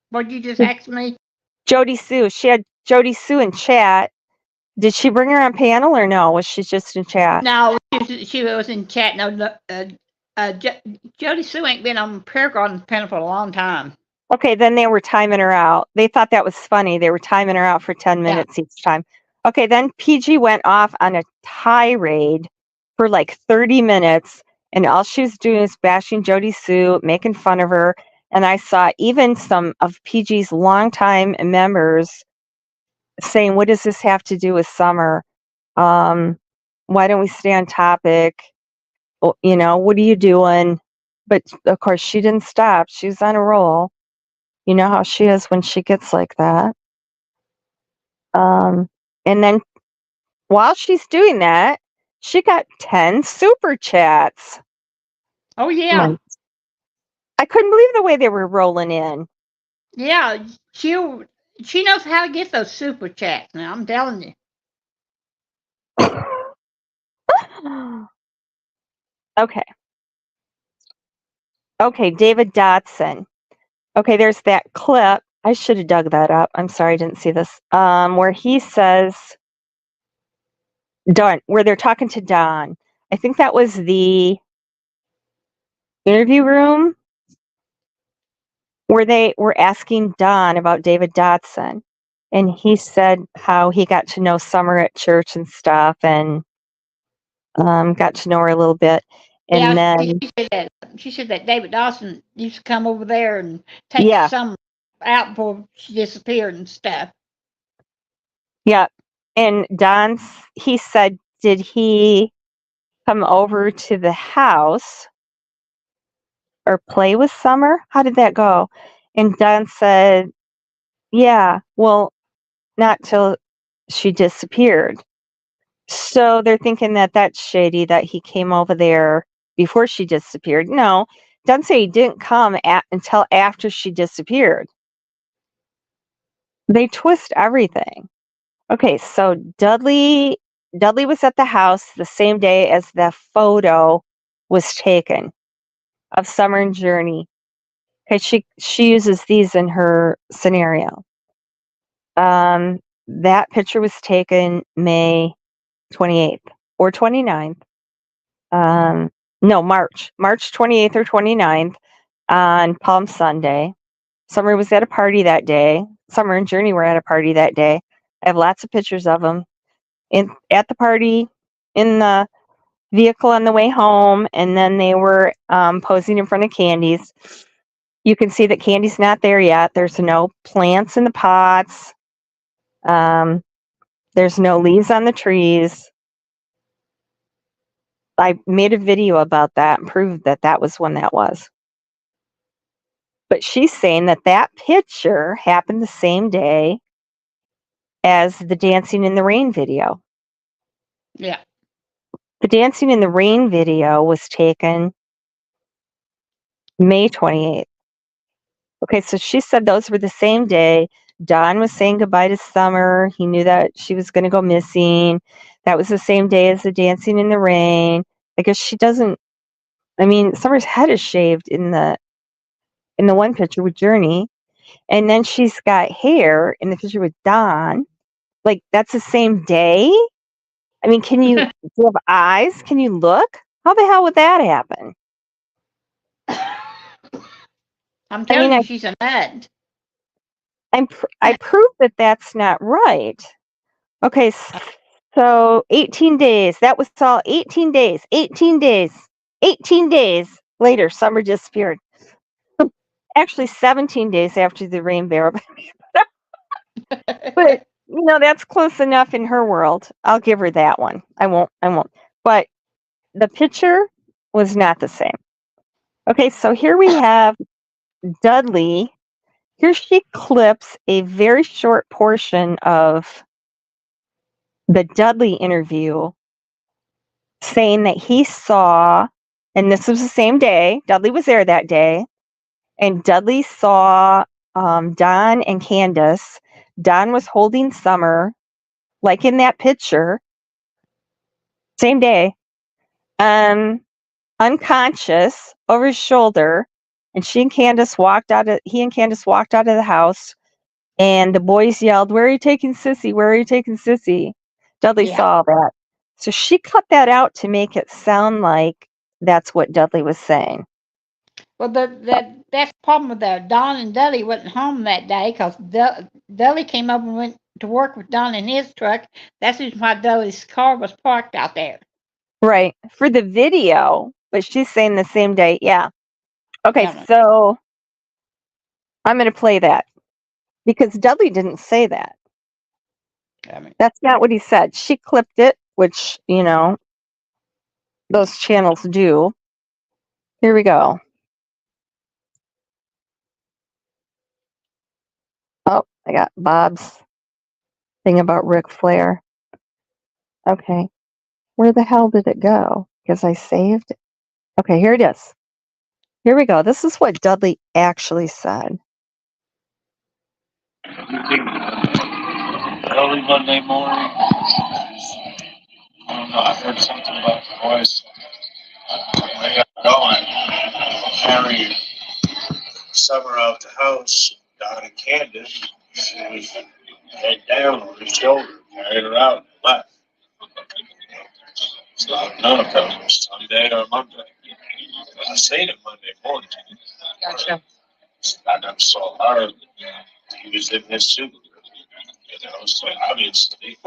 What'd you just ask me? Jody Sue. She had Jody Sue in chat. Did she bring her on panel or no? Was she just in chat? No, she was in chat. No, Jody Sue ain't been on Prayer Garden panel for a long time. Okay, then they were timing her out. They thought that was funny. They were timing her out for 10 minutes each time. Okay, then PG went off on a tirade for like 30 minutes, and all she was doing is bashing Jody Sue, making fun of her. And I saw even some of PG's longtime members saying, "What does this have to do with summer? Why don't we stay on topic? You know, what are you doing?" But of course, she didn't stop. She was on a roll. You know how she is when she gets like that. And then while she's doing that, she got 10 super chats. Oh yeah, I couldn't believe the way they were rolling in. yeah. She knows how to get those super chats. Now I'm telling you. Okay. Okay, David Dotson. Okay, there's that clip. I should have dug that up. I'm sorry I didn't see this. Where he says, Don, where they're talking to Don. I think that was the interview room where they were asking Don about David Dotson. And he said how he got to know Summer at church and stuff, and got to know her a little bit. And Yeah, then, she said that David Dawson used to come over there and take yeah, some out before she disappeared and stuff. yeah. And he said, did he come over to the house or play with Summer? How did that go? And Don said, yeah, well, not till she disappeared. So they're thinking that that's shady that he came over there before she disappeared. No, Don said he didn't come until after she disappeared. They twist everything. Okay, so Dudley was at the house the same day as the photo was taken of Summer and Journey. Okay, she uses these in her scenario. That picture was taken May 28th or 29th. No, March 28th or 29th on Palm Sunday. Summer was at a party that day. Summer and Journey were at a party that day. I have lots of pictures of them at the party, in the vehicle on the way home, and then they were posing in front of Candy's. You can see that Candy's not there yet. There's no plants in the pots. There's no leaves on the trees. I made a video about that and proved that that was when that was. But she's saying that that picture happened the same day as the Dancing in the Rain video. Yeah. The Dancing in the Rain video was taken May 28th. Okay, so she said those were the same day. Don was saying goodbye to Summer. He knew that she was going to go missing. That was the same day as the Dancing in the Rain. I guess she doesn't. I mean, Summer's head is shaved in the one picture with Journey, and then she's got hair in the picture with Don. Like, that's the same day. I mean, do you have eyes? Can you look? How the hell would that happen? I'm telling you, she's a nut. I proved that that's not right. Okay, so 18 days. That was all 18 days. 18 days. 18 days later, Summer disappeared. Actually, 17 days after the rain barrel. But, you know, that's close enough in her world. I'll give her that one. I won't. But the picture was not the same. Okay, so here we have Dudley. Here she clips a very short portion of the Dudley interview saying that he saw, and this was the same day, Dudley was there that day, and Dudley saw Don and Candace. Don was holding Summer, like in that picture, same day, unconscious over his shoulder, and he and Candace walked out of the house, and the boys yelled, "Where are you taking Sissy? Where are you taking Sissy?" Dudley saw that. So she cut that out to make it sound like that's what Dudley was saying. Well, that's the problem with that. Don and Dudley wasn't home that day because Dudley came up and went to work with Don in his truck. That's the reason why Dudley's car was parked out there. Right. For the video, but she's saying the same day. Yeah. Okay, Yeah. so I'm going to play that because Dudley didn't say that. That's not what he said. She clipped it, which, those channels do. Here we go. Oh, I got Bob's thing about Ric Flair. Okay. Where the hell did it go? Because I saved it. Okay, here it is. Here we go. This is what Dudley actually said. Early Monday morning, I don't know, I heard something about the boys. They got going. Harry, Summer out the house, Don and Candace, she was head down on his shoulder, carried her out and left. So I don't know if that was Sunday or Monday. I seen him Monday morning. Gotcha. I never saw her. He was in his suit. So obviously.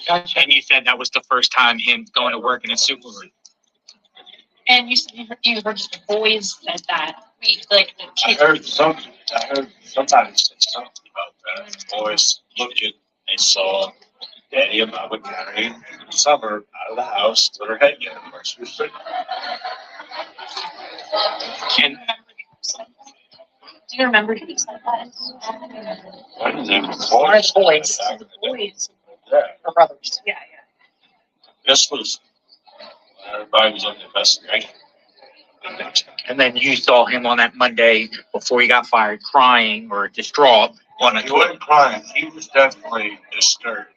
Gotcha. And you said that was the first time him going to work in a supermarket. And you said you heard the boys said that. Like the I heard something. I heard somebody say something about that. The boys looked at, they saw Daddy and Mama carrying Summer out of the house with her head down where she was sitting. And do you remember who said that? What is it? Boys. Boys. Yeah. Or brothers. Yeah, This was everybody was on the investigation. and then you saw him on that Monday before he got fired, crying or distraught on a He toilet. wasn't crying. He was definitely disturbed.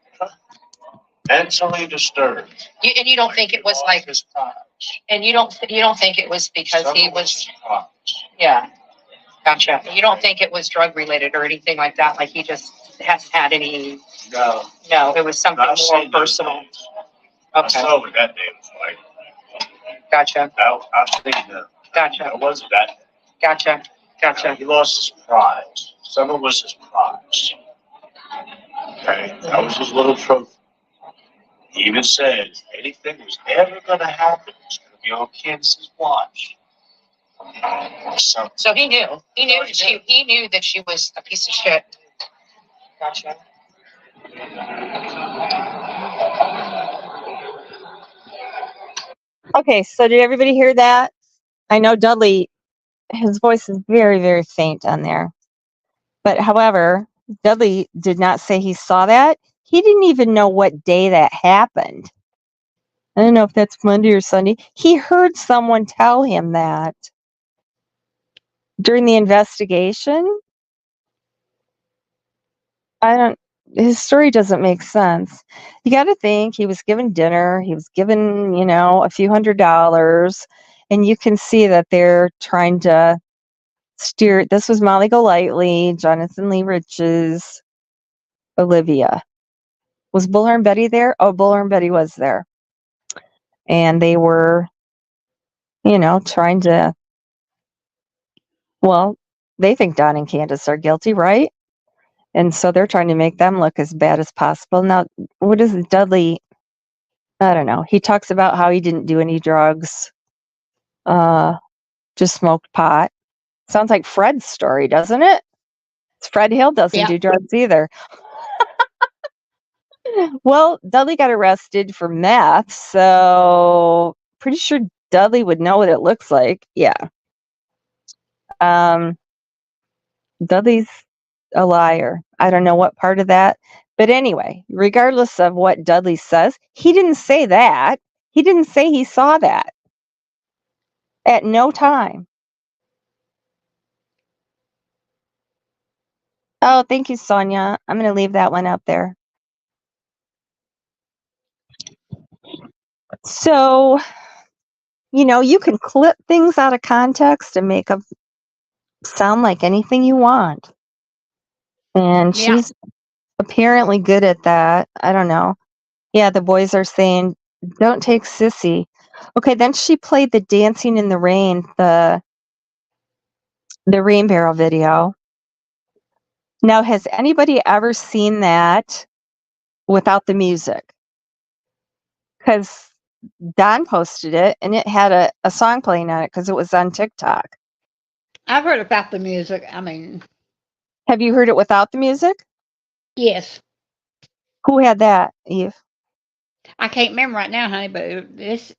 Mentally disturbed. and you don't think it was like, His pride. and you don't think it was because he Some of was, his pride. yeah, gotcha. You don't think it was drug related or anything like that? Like he just hasn't had any? No. No, it was something I've more seen those personal. days. I Okay, saw what that day was like. gotcha, I've seen that. gotcha, It wasn't that. gotcha, gotcha. He lost his pride. Summer was his prize. Okay, that was his little trophy. He even said, if anything was ever going to happen, it was going to be on Candace's watch. So, So he knew. He knew that she was a piece of shit. Gotcha. Okay, so did everybody hear that? I know Dudley, his voice is very, very faint on there. But however, Dudley did not say he saw that. He didn't even know what day that happened. I don't know if that's Monday or Sunday. He heard someone tell him that during the investigation. His story doesn't make sense. You got to think he was given dinner. He was given, a few $100s. And you can see that they're trying to steer. This was Molly Golightly, Jonathan Lee Riches, Olivia. Was Bullhorn Betty there? Oh, Bullhorn Betty was there. And they were, trying to, well, they think Don and Candace are guilty, right? And so they're trying to make them look as bad as possible. Now, what is Dudley? I don't know. He talks about how he didn't do any drugs, just smoked pot. Sounds like Fred's story, doesn't it? Fred Hill doesn't do drugs either. Well, Dudley got arrested for meth, so pretty sure Dudley would know what it looks like. Yeah. Dudley's a liar. I don't know what part of that. But anyway, regardless of what Dudley says, he didn't say that. He didn't say he saw that. At no time. Oh, thank you, Sonia. I'm going to leave that one up there. So, you can clip things out of context and make them sound like anything you want. And she's apparently good at that. I don't know. Yeah, the boys are saying, don't take Sissy. Okay, then she played the Dancing in the Rain, the Rain Barrel video. Now, has anybody ever seen that without the music? Because Don posted it and it had a song playing on it because it was on TikTok. I've heard about the music. I mean, Have you heard it without the music? yes. Who had that, Eve? I can't remember right now, honey, but this,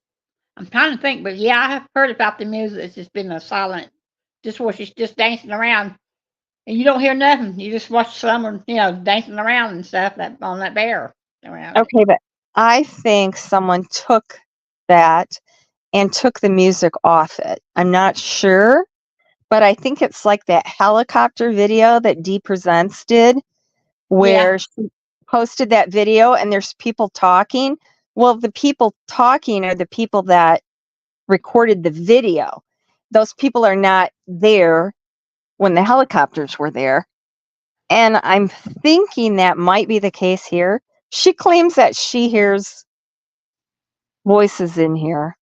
I'm trying to think, but yeah, I have heard about the music. It's just been a silent, just where she's just dancing around and you don't hear nothing. You just watch someone, dancing around and stuff that on that bear around it. Okay, but I think someone took that and took the music off it. I'm not sure, but I think it's like that helicopter video that Dee Presents did, Yeah. where she posted that video and there's people talking. Well, the people talking are the people that recorded the video. Those people are not there when the helicopters were there. And I'm thinking that might be the case here. She claims that she hears voices in here.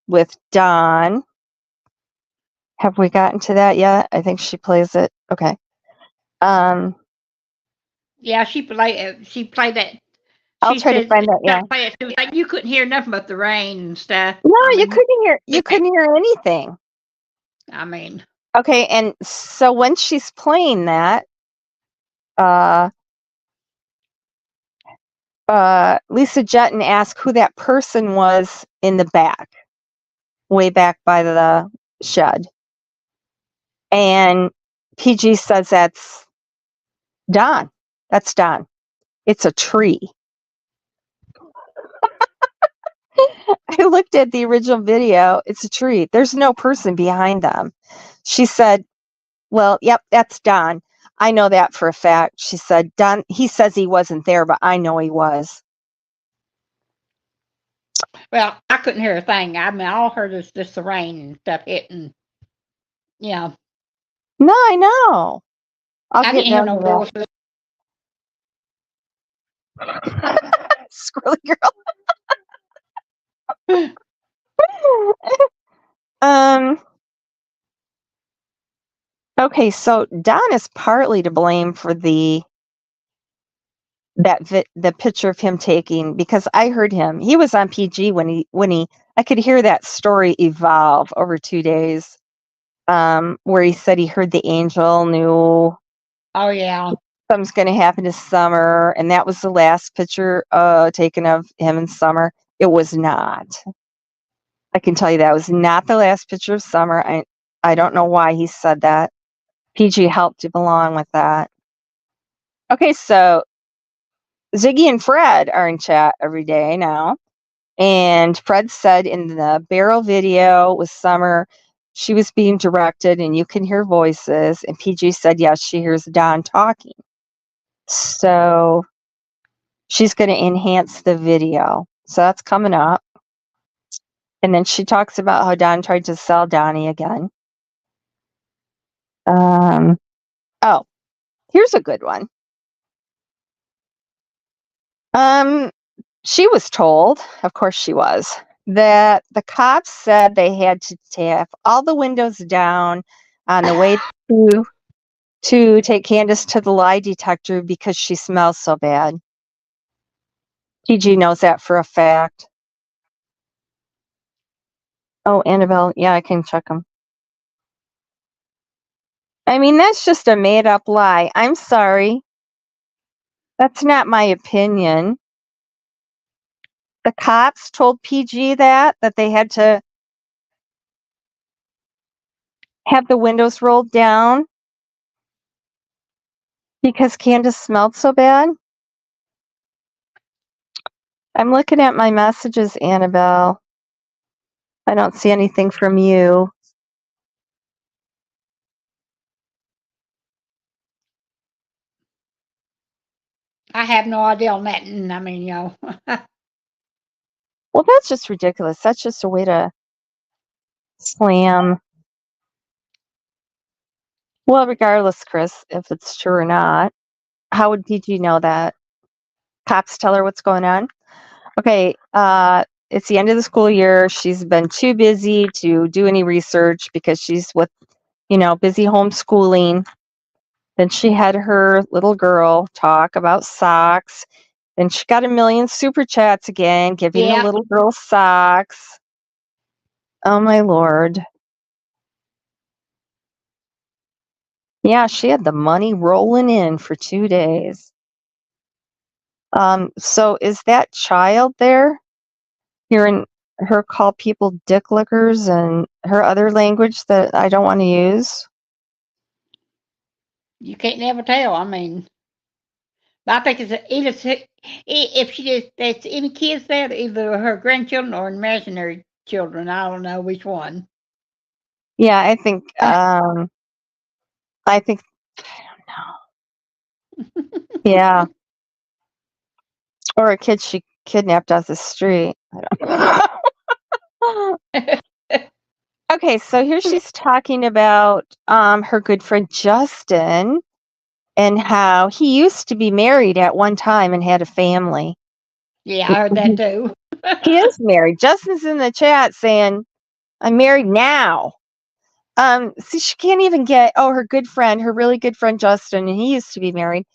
With Dawn. Have we gotten to that yet? I think she plays it. Okay. Yeah, she played that. I'll She try to said find that, yeah. play it. She was like, you couldn't hear nothing but the rain and stuff. No, I you mean, couldn't hear anything. I mean, Okay, and so when she's playing that, Lisa Jetton asked who that person was in the back, way back by the shed. And PG says that's Don. That's Don. It's a tree. I looked at the original video. It's a tree. There's no person behind them. She said, well, yep, that's Don. I know that for a fact. She said, Don, he says he wasn't there, but I know he was. well, I couldn't hear a thing. I mean, all I heard was just the rain and stuff hitting. Yeah, No, I know. I'll I get didn't hear down no to voices. that. Screw girl. Okay, so Don is partly to blame for the picture of him taking, because I heard him. He was on PG when he I could hear that story evolve over 2 days. Where he said he heard the angel, knew Oh yeah, something's going to happen this summer, and that was the last picture taken of him in summer. It was not. I can tell you that was not the last picture of summer. I don't know why he said that. PG helped him along with that. Okay, so Ziggy and Fred are in chat every day now. And Fred said in the barrel video with Summer, she was being directed and you can hear voices. And PG said, yes, she hears Don talking. So she's going to enhance the video. So that's coming up. And then she talks about how Don tried to sell Donnie again. Oh, here's a good one. She was told, of course she was, that the cops said they had to tap all the windows down on the way to take Candace to the lie detector because she smells so bad. PG knows that for a fact. Oh, Annabelle, yeah, I can check them. I mean, that's just a made-up lie. I'm sorry. That's not my opinion. The cops told PG that they had to have the windows rolled down because Candace smelled so bad. I'm looking at my messages, Annabelle. I don't see anything from you. I have no idea on that. And I mean, Well, that's just ridiculous. That's just a way to slam. Well, regardless, Chris, if it's true or not, how would PG know that? Cops tell her what's going on? Okay, it's the end of the school year. She's been too busy to do any research because she's with, busy homeschooling. Then she had her little girl talk about socks. Then she got a million super chats again, giving the Yeah. little girl socks. Oh my Lord. Yeah, she had the money rolling in for 2 days. So is that child there hearing her call people dick lickers and her other language that I don't want to use? You can't never tell. I mean, but I think it's either if there's any kids there, either her grandchildren or imaginary children. I don't know which one. Yeah, I think I don't know. Yeah. Or a kid she kidnapped off the street. I don't know. Okay, so here she's talking about her good friend Justin and how he used to be married at one time and had a family. Yeah, I heard that too. He is married. Justin's in the chat saying, I'm married now. See, she can't even get, her good friend, her really good friend Justin, and he used to be married.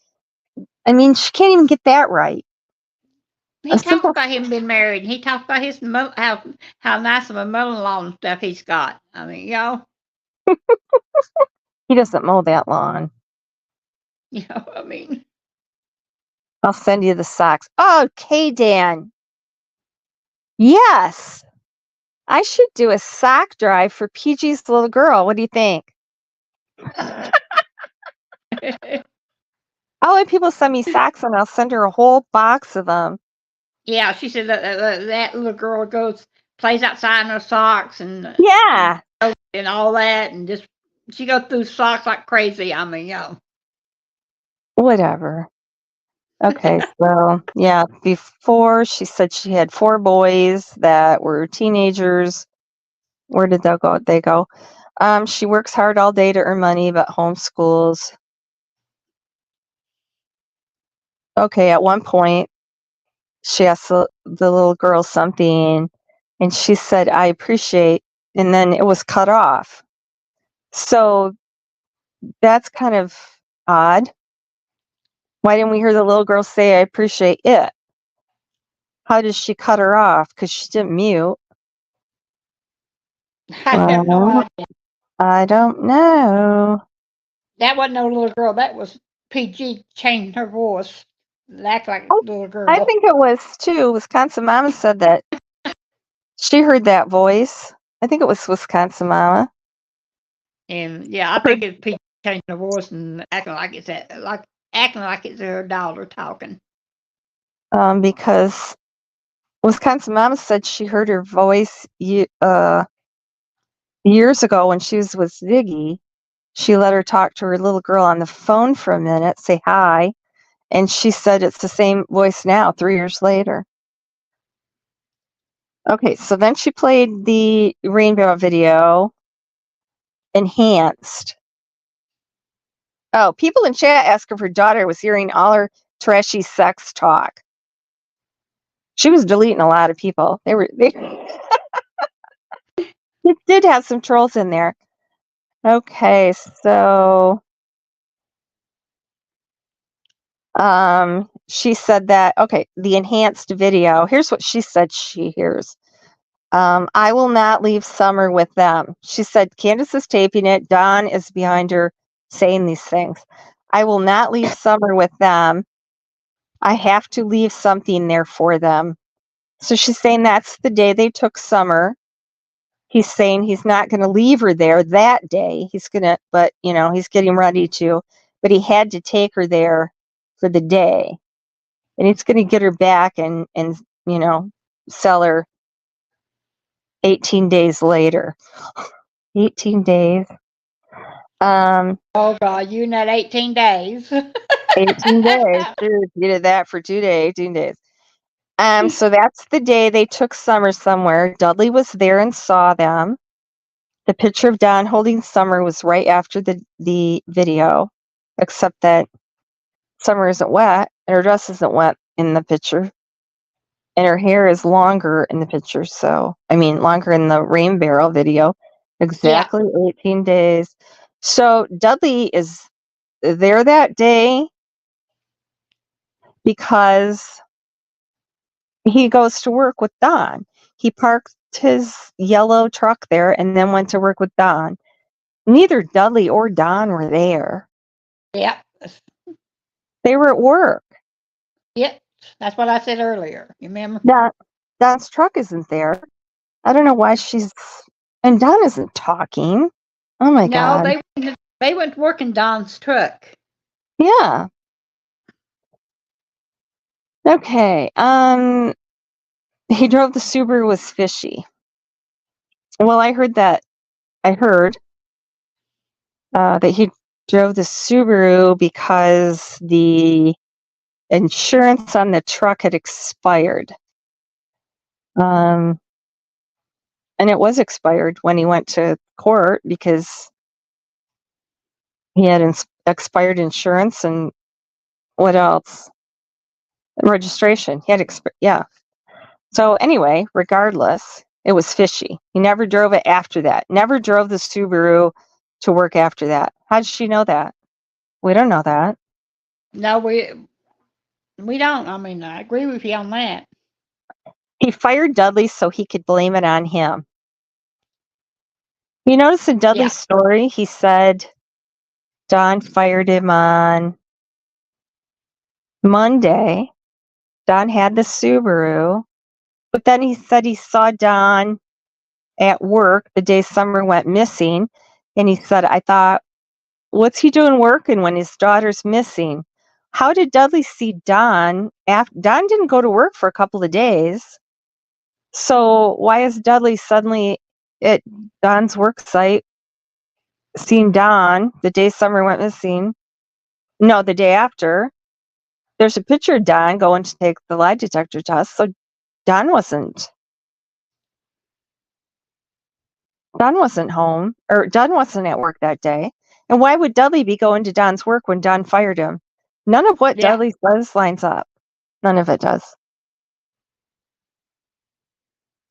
I mean, she can't even get that right. He A talks simple, about him being married. He talks about his how nice of a mother-in-law and stuff he's got. I mean, he doesn't mow that lawn. I mean, I'll send you the socks. Oh, Dan. Yes. I should do a sock drive for PG's little girl. What do you think? I'll let people send me socks and I'll send her a whole box of them. yeah. She said that little girl plays outside in her socks and Yeah. and all that, and just she goes through socks like crazy. I mean, Whatever. Okay, so yeah, before she said she had 4 boys that were teenagers. Where did they go? She works hard all day to earn money, but homeschools. Okay, at one point, she asked the little girl something, and she said, I appreciate, and then it was cut off. So that's kind of odd. Why didn't we hear the little girl say, I appreciate it? How did she cut her off? Because she didn't mute. I have no Well, idea. I don't know. That wasn't no little girl. That was PG changing her voice, act like a little girl. I think it was too. Wisconsin Mama said that she heard that voice. I think it was Wisconsin Mama. And yeah, I think it's PG changing her voice and acting like it's her daughter talking. Because Wisconsin Mama said she heard her voice years ago when she was with Ziggy. She let her talk to her little girl on the phone for a minute, say hi, and she said it's the same voice now, 3 years later. Okay, so then she played the rainbow video, enhanced. Oh, people in chat asked if her daughter was hearing all her trashy sex talk. She was deleting a lot of people. They it did have some trolls in there. Okay, so she said that, okay, the enhanced video. Here's what she said she hears. I will not leave Summer with them. She said Candace is taping it. Dawn is behind her saying these things. I will not leave Summer with them. I have to leave something there for them. So she's saying that's the day they took Summer. He's saying he's not going to leave her there that day. He's going to, but he's getting ready to, but he had to take her there for the day. And he's going to get her back and sell her 18 days later. 18 days. Oh God, you in that 18 days. 18 days. Dude, you did that for 2 days, 18 days. So that's the day they took Summer somewhere. Dudley was there and saw them. The picture of Dawn holding Summer was right after the video, except that Summer isn't wet and her dress isn't wet in the picture. And her hair is longer in the picture. So, I mean, longer in the rain barrel video. Exactly 18 days. So Dudley is there that day because he goes to work with Don. He parked his yellow truck there and then went to work with Don. Neither Dudley or Don were there. Yep. They were at work. Yep. That's what I said earlier. You remember? Don's truck isn't there. I don't know why she's... And Don isn't talking. Oh my No, God. they went to work in Don's truck. Yeah. Okay. He drove the Subaru was fishy. Well, I heard that he drove the Subaru because the insurance on the truck had expired. And it was expired when he went to court because he had expired insurance and what else? Registration. He had yeah. So anyway, regardless, it was fishy. He never drove it after that. Never drove the Subaru to work after that. How did she know that? We don't know that. No, we don't. I mean, I agree with you on that. He fired Dudley so he could blame it on him. You notice in Dudley's story, he said Don fired him on Monday. Don had the Subaru, but then he said he saw Don at work the day Summer went missing, and he said, I thought, what's he doing working when his daughter's missing? How did Dudley see Don? Don didn't go to work for a couple of days. So why is Dudley suddenly at Don's work site seeing Don the day Summer went missing? No, the day after. There's a picture of Don going to take the lie detector test. So Don wasn't home, or Don wasn't at work that day. And why would Dudley be going to Don's work when Don fired him? None of what Dudley says lines up. None of it does.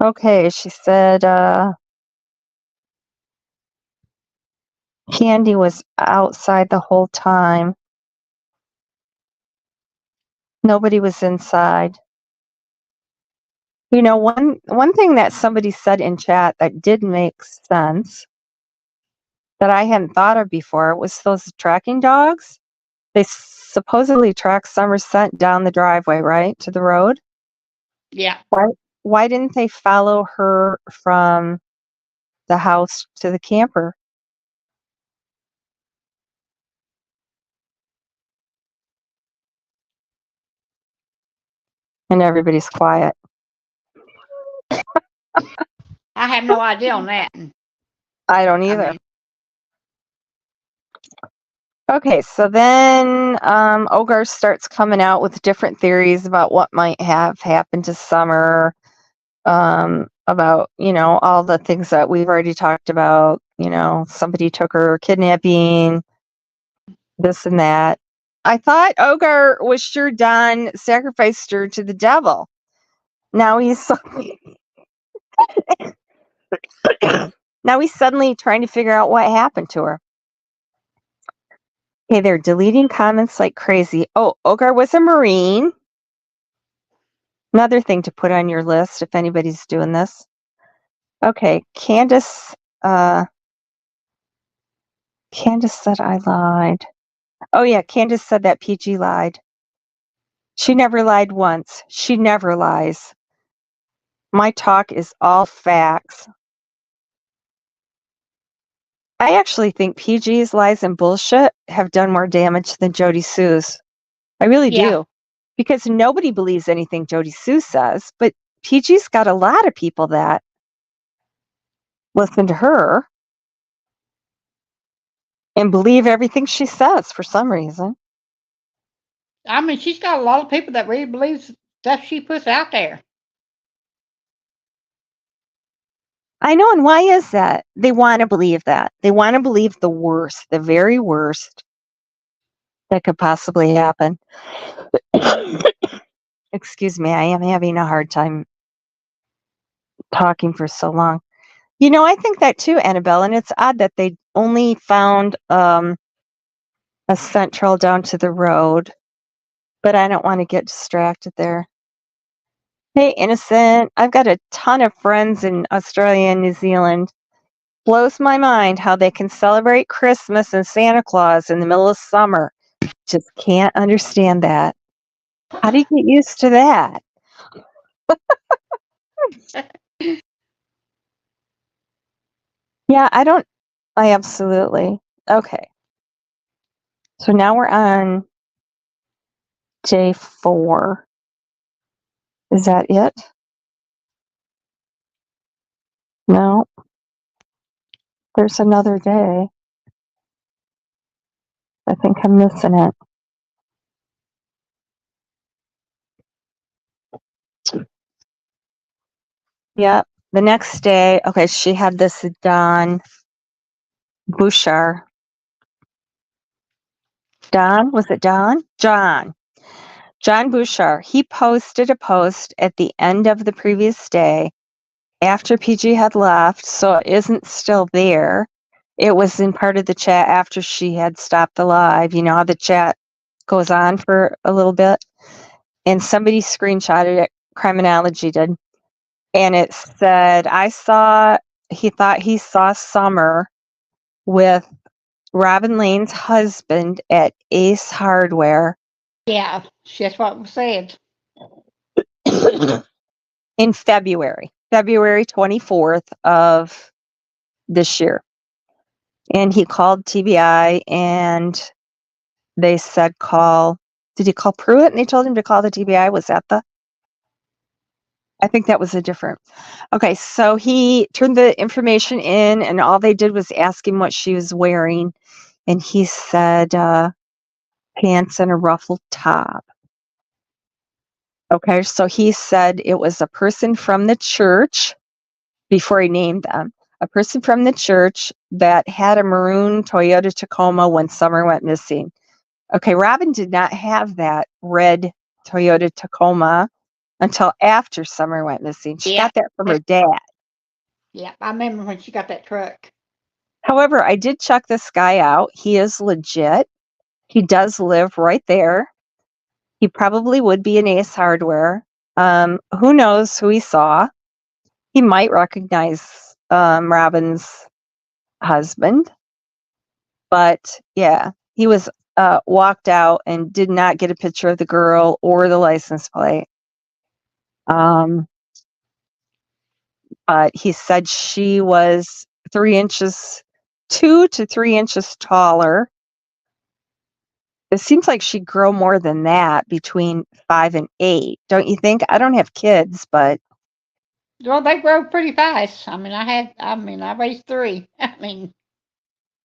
Okay, she said Candy was outside the whole time. Nobody was inside. You know, one thing that somebody said in chat that did make sense that I hadn't thought of before was those tracking dogs. They supposedly track Summer's scent down the driveway, right, to the road. Yeah. Why didn't they follow her from the house to the camper? And everybody's quiet. I have no idea on that. I don't either. Okay, so then Ogar starts coming out with different theories about what might have happened to Summer, about, all the things that we've already talked about, somebody took her kidnapping, this and that. I thought Ogar was sure Don sacrificed her to the devil. Now he's suddenly trying to figure out what happened to her. Okay, they're deleting comments like crazy. Oh, Ogar was a Marine. Another thing to put on your list if anybody's doing this. Okay, Candace said I lied. Oh yeah, Candace said that PG lied. She never lied once. She never lies. My talk is all facts. I actually think PG's lies and bullshit have done more damage than Jody Sue's. I really do. Because nobody believes anything Jody Sue says, but PG's got a lot of people that listen to her and believe everything she says for some reason. I mean, she's got a lot of people that really believe stuff she puts out there. I know, and why is that? They want to believe that. They want to believe the worst, the very worst that could possibly happen. Excuse me, I am having a hard time talking for so long. You know, I think that too, Annabelle, and it's odd that they only found a scent trail down to the road, but I don't want to get distracted there. Hey, Innocent, I've got a ton of friends in Australia and New Zealand. Blows my mind how they can celebrate Christmas and Santa Claus in the middle of summer. Just can't understand that. How do you get used to that? Yeah, I absolutely. Okay. So now we're on day 4. Is that it? No, there's another day. I think I'm missing it. Yep. The next day, okay, she had this Don Bouchard. Don? Was it Don? John. John Bouchard. He posted a post at the end of the previous day after PG had left, so it isn't still there. It was in part of the chat after she had stopped the live. You know how the chat goes on for a little bit? And somebody screenshotted it, Criminology did. And it said, he thought he saw Summer with Robin Lane's husband at Ace Hardware Yeah, that's what was said. in February 24th of this year. And he called TBI and they said did he call Pruitt and they told him to call the TBI? Was that I think that was a different. Okay, so he turned the information in and all they did was ask him what she was wearing. And he said pants and a ruffled top. Okay, so he said it was a person from the church before he named them. A person from the church that had a maroon Toyota Tacoma when Summer went missing. Okay, Robin did not have that red Toyota Tacoma until after Summer went missing. She got that from her dad. Yeah, I remember when she got that truck. However, I did check this guy out. He is legit. He does live right there. He probably would be an Ace Hardware. Who knows who he saw? He might recognize Robin's husband. But yeah, he was walked out and did not get a picture of the girl or the license plate. But he said she was 2 to 3 inches taller. It seems like she'd grow more than that between 5 and 8. Don't you think? I don't have kids, but Well, they grow pretty fast. I I raised 3.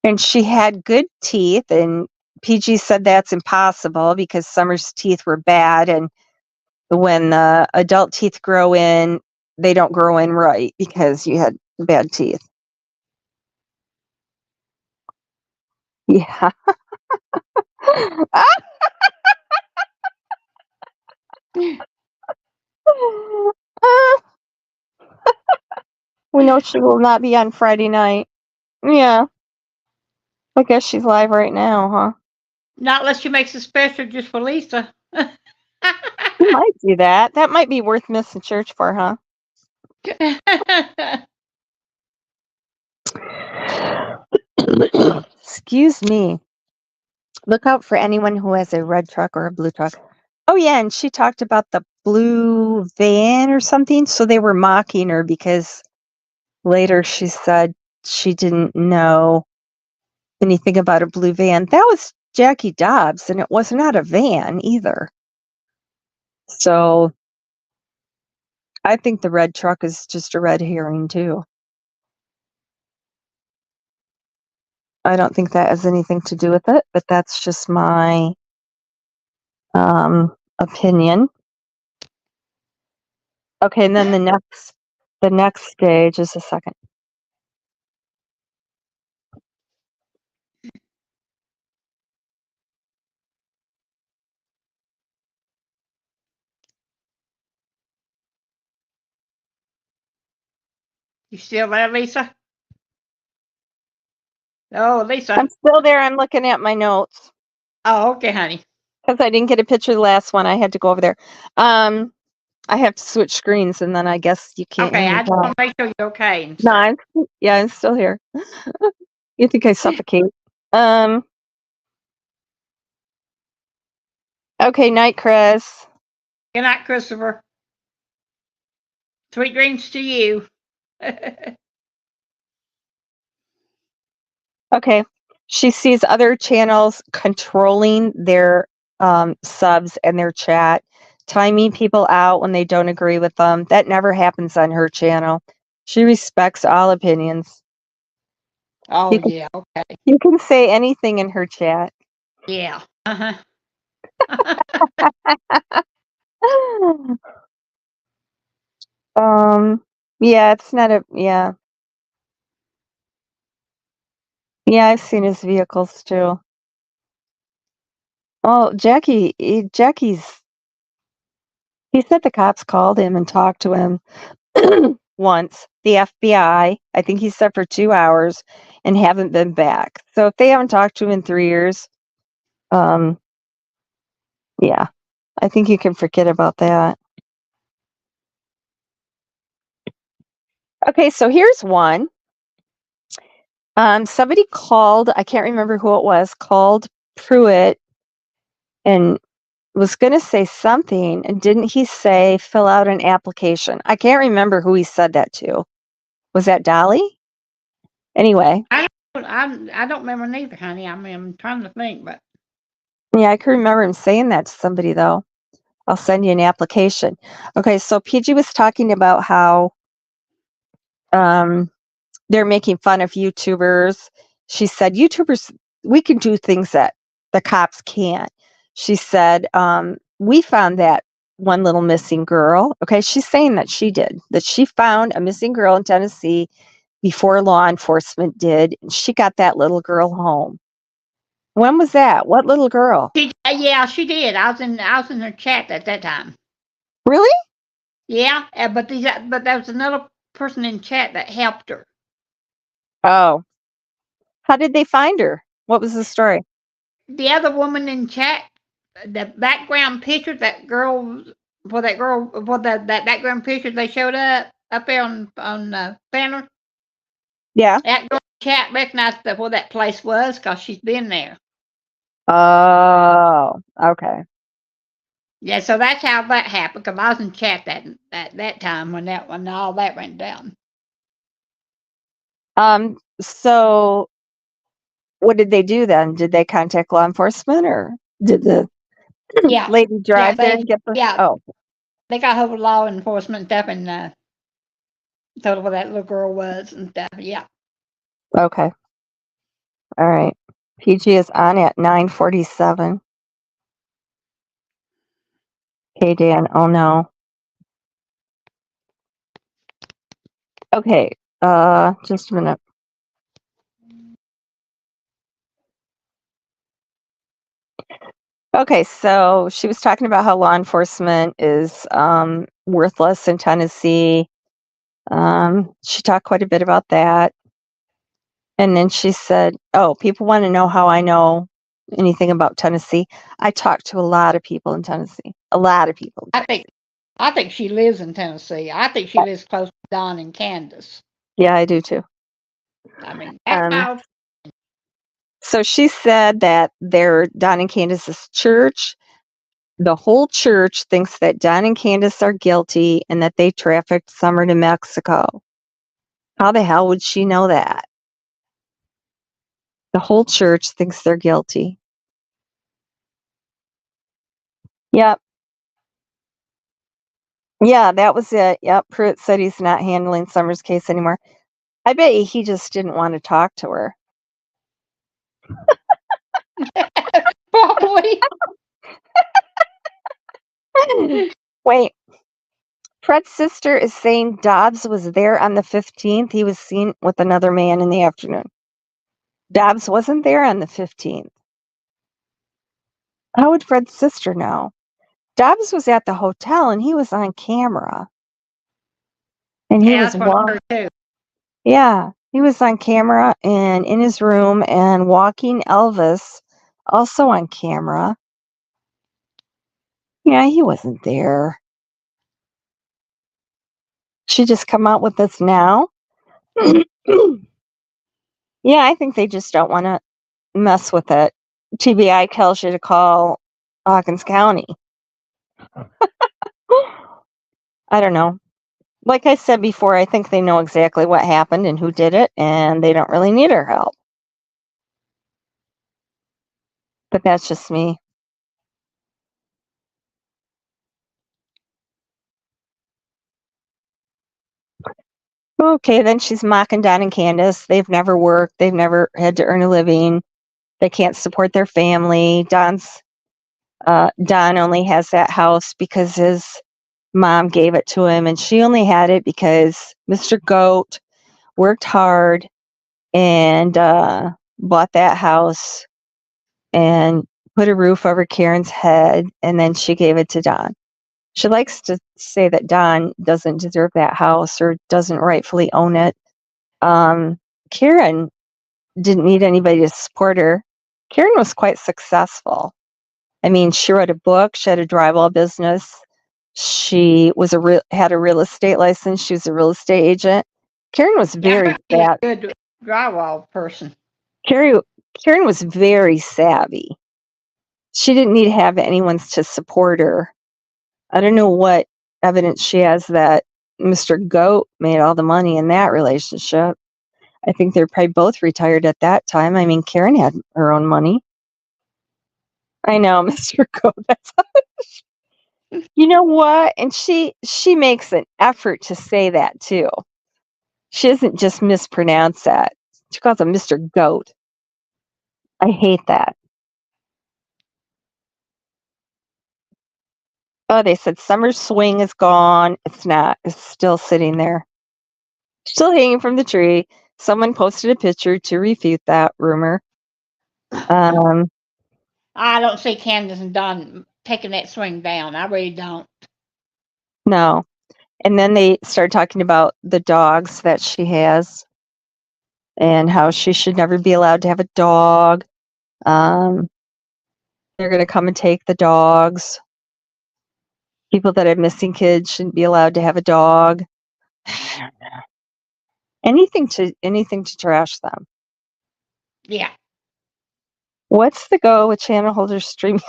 and she had good teeth, and PG said that's impossible because Summer's teeth were bad, and when the adult teeth grow in, they don't grow in right because you had bad teeth. Yeah. We know she will not be on Friday night. Yeah. I guess she's live right now, huh? Not unless she makes a special just for Lisa. You might do that. That might be worth missing church for, huh? Excuse me. Look out for anyone who has a red truck or a blue truck. Oh, yeah, and she talked about the blue van or something. So they were mocking her because later she said she didn't know anything about a blue van. That was Jackie Dobbs, and it was not a van either. So I think the red truck is just a red herring, too. I don't think that has anything to do with it, but that's just my opinion. Okay, and then the next day, just a second. You still there, Lisa? Oh, Lisa. I'm still there. I'm looking at my notes Oh, okay, honey. because I didn't get a picture of the last one. I had to go over there. I have to switch screens, and then I guess you can't Okay, hear me I just talk. want to make sure you're okay and No, stuff. I'm still here. You think I suffocate? Okay, night, Chris. Good night, Christopher. Sweet dreams to you. Okay. She sees other channels controlling their subs and their chat, timing people out when they don't agree with them. That never happens on her channel. She respects all opinions. Oh, You can, yeah, okay. you can say anything in her chat. Yeah. Uh-huh. Yeah, it's not a, yeah. Yeah, I've seen his vehicles too. Oh, Jackie's, he said the cops called him and talked to him once. The FBI, I think he said for 2 hours and haven't been back. So if they haven't talked to him in 3 years, yeah, I think you can forget about that. Okay, so here's one. Somebody called, I can't remember who it was, called Pruitt and was going to say something. And didn't he say, fill out an application? I can't remember who he said that to. Was that Dolly? Anyway. I don't remember neither, honey. I mean, I'm trying to think, but Yeah, I can remember him saying that to somebody, though. I'll send you an application. Okay, so PG was talking about how they're making fun of YouTubers. She said, YouTubers, we can do things that the cops can't. She said, we found that one little missing girl. Okay, she's saying that she did, that she found a missing girl in Tennessee before law enforcement did. And she got that little girl home. When was that? What little girl? yeah, she did. I was in her chat at that time. Really? Yeah, but there was another person in chat that helped her. Oh. How did they find her? What was the story? The other woman in chat, the background picture, that background picture they showed up there on banner. Yeah. That girl in chat recognized where that place was because she's been there. Oh, okay. Yeah, so that's how that happened. Because I was in chat that time when all that went down. So what did they do then? Did they contact law enforcement or did the lady drive there and get the oh. They got hold of law enforcement stuff and told her where that little girl was and stuff. Yeah. Okay. All right. PG is on at 9:47. Okay, Dan. Oh no. Okay. Just a minute. Okay, so she was talking about how law enforcement is worthless in Tennessee. She talked quite a bit about that. And then she said, oh, people want to know how I know anything about Tennessee. I talked to a lot of people in Tennessee. A lot of people. I think she lives in Tennessee. I think she lives close to Don and Candace. Yeah, I do too. I mean, that's how. So she said that their Don and Candace's church, the whole church thinks that Don and Candace are guilty and that they trafficked Summer to Mexico. How the hell would she know that? The whole church thinks they're guilty. Yep. Yeah, that was it. Yep. Pruitt said he's not handling Summer's case anymore. I bet he just didn't want to talk to her. Probably. Wait. Fred's sister is saying Dobbs was there on the 15th. He was seen with another man in the afternoon. Dobbs wasn't there on the 15th. How would Fred's sister know? Dobbs was at the hotel and he was on camera. And he was what I heard too. Yeah, he was on camera and in his room and walking Elvis, also on camera. Yeah, he wasn't there. She just come out with this now. Yeah, I think they just don't want to mess with it. TBI tells you to call Hawkins County. I don't know. Like I said before, I think they know exactly what happened and who did it, and they don't really need our help. But that's just me. Okay, then she's mocking Don and Candace. They've never worked. They've never had to earn a living. They can't support their family. Don only has that house because his mom gave it to him, and she only had it because Mr. Goat worked hard and bought that house and put a roof over Karen's head, and then she gave it to Don. She likes to say that Don doesn't deserve that house or doesn't rightfully own it. Karen didn't need anybody to support her. Karen was quite successful. I mean, she wrote a book. She had a drywall business. She was had a real estate license. She was a real estate agent. Karen was very a good drywall person. Karen was very savvy. She didn't need to have anyone to support her. I don't know what evidence she has that Mr. Goat made all the money in that relationship. I think they're probably both retired at that time. I mean, Karen had her own money. I know, Mr. Goat. That's you know what? And she makes an effort to say that too. She doesn't just mispronounce that. She calls him Mr. Goat. I hate that. Oh, they said Summer Swing is gone. It's not. It's still sitting there. Still hanging from the tree. Someone posted a picture to refute that rumor. I don't see Candace and Don taking that swing down. I really don't. No. And then they started talking about the dogs that she has and how she should never be allowed to have a dog. They're going to come and take the dogs. People that have missing kids shouldn't be allowed to have a dog. Anything to trash them. Yeah. What's the go with channel holders streaming?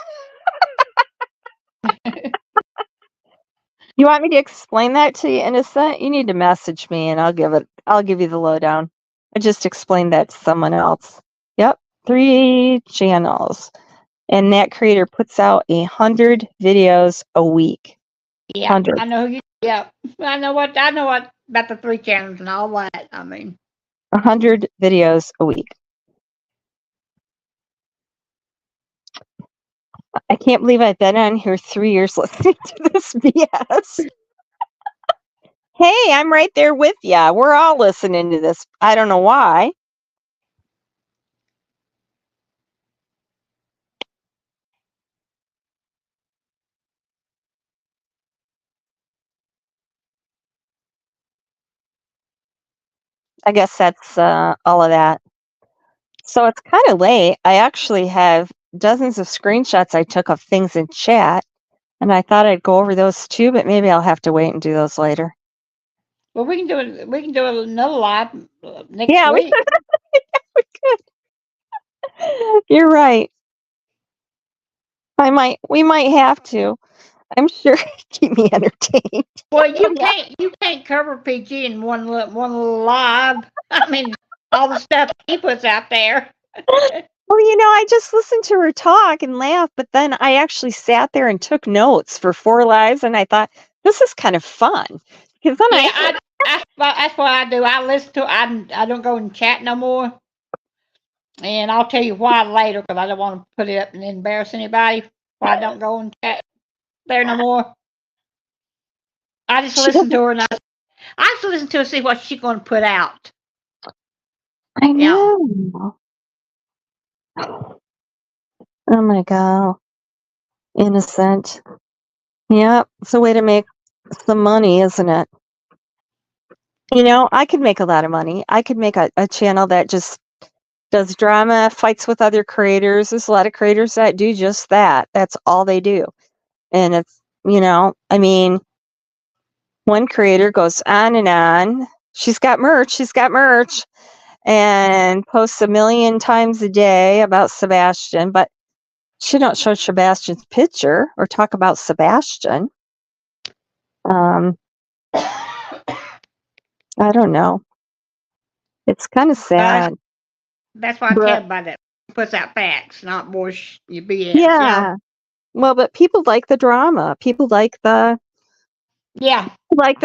You want me to explain that to you, Innocent? You need to message me and I'll give you the lowdown. I just explained that to someone else. Yep, 3 channels. And that creator puts out 100 videos a week. Yeah. 100. I know who you yeah. I know what about the 3 channels and all that. I mean 100 videos a week. I can't believe I've been on here 3 years listening to this BS. Hey, I'm right there with ya. We're all listening to this. I don't know why. I guess that's all of that. So it's kind of late. I actually have dozens of screenshots I took of things in chat, and I thought I'd go over those too, but maybe I'll have to wait and do those later. well we can do it another live next Yeah, week. we could. You're right. We might have to. I'm sure keep me entertained. Well, you can't cover PG in one little live. I mean, all the stuff he puts out there. Well, I just listened to her talk and laugh, but then I actually sat there and took notes for 4 lives, and I thought this is kind of fun because then Yeah, that's what I do. I listen to. I don't go and chat no more, and I'll tell you why later because I don't want to put it up and embarrass anybody. Why I don't go and chat there no more. I just listen to her and I just listen to her see what she's going to put out. I know. Oh my god, innocent. Yep, it's a way to make some money, isn't it? You know, I could make a lot of money. I could make a channel that just does drama, fights with other creators. There's a lot of creators that do just that. That's all they do. And it's, you know, I mean, one creator goes on and on. She's got merch, and posts 1,000,000 times a day about Sebastian, but she don't show Sebastian's picture or talk about Sebastian. I don't know. It's kind of sad. That's why I But- tell everybody that puts out facts, not bush your BS. Yeah. Well, but people like the drama. People like the Yeah.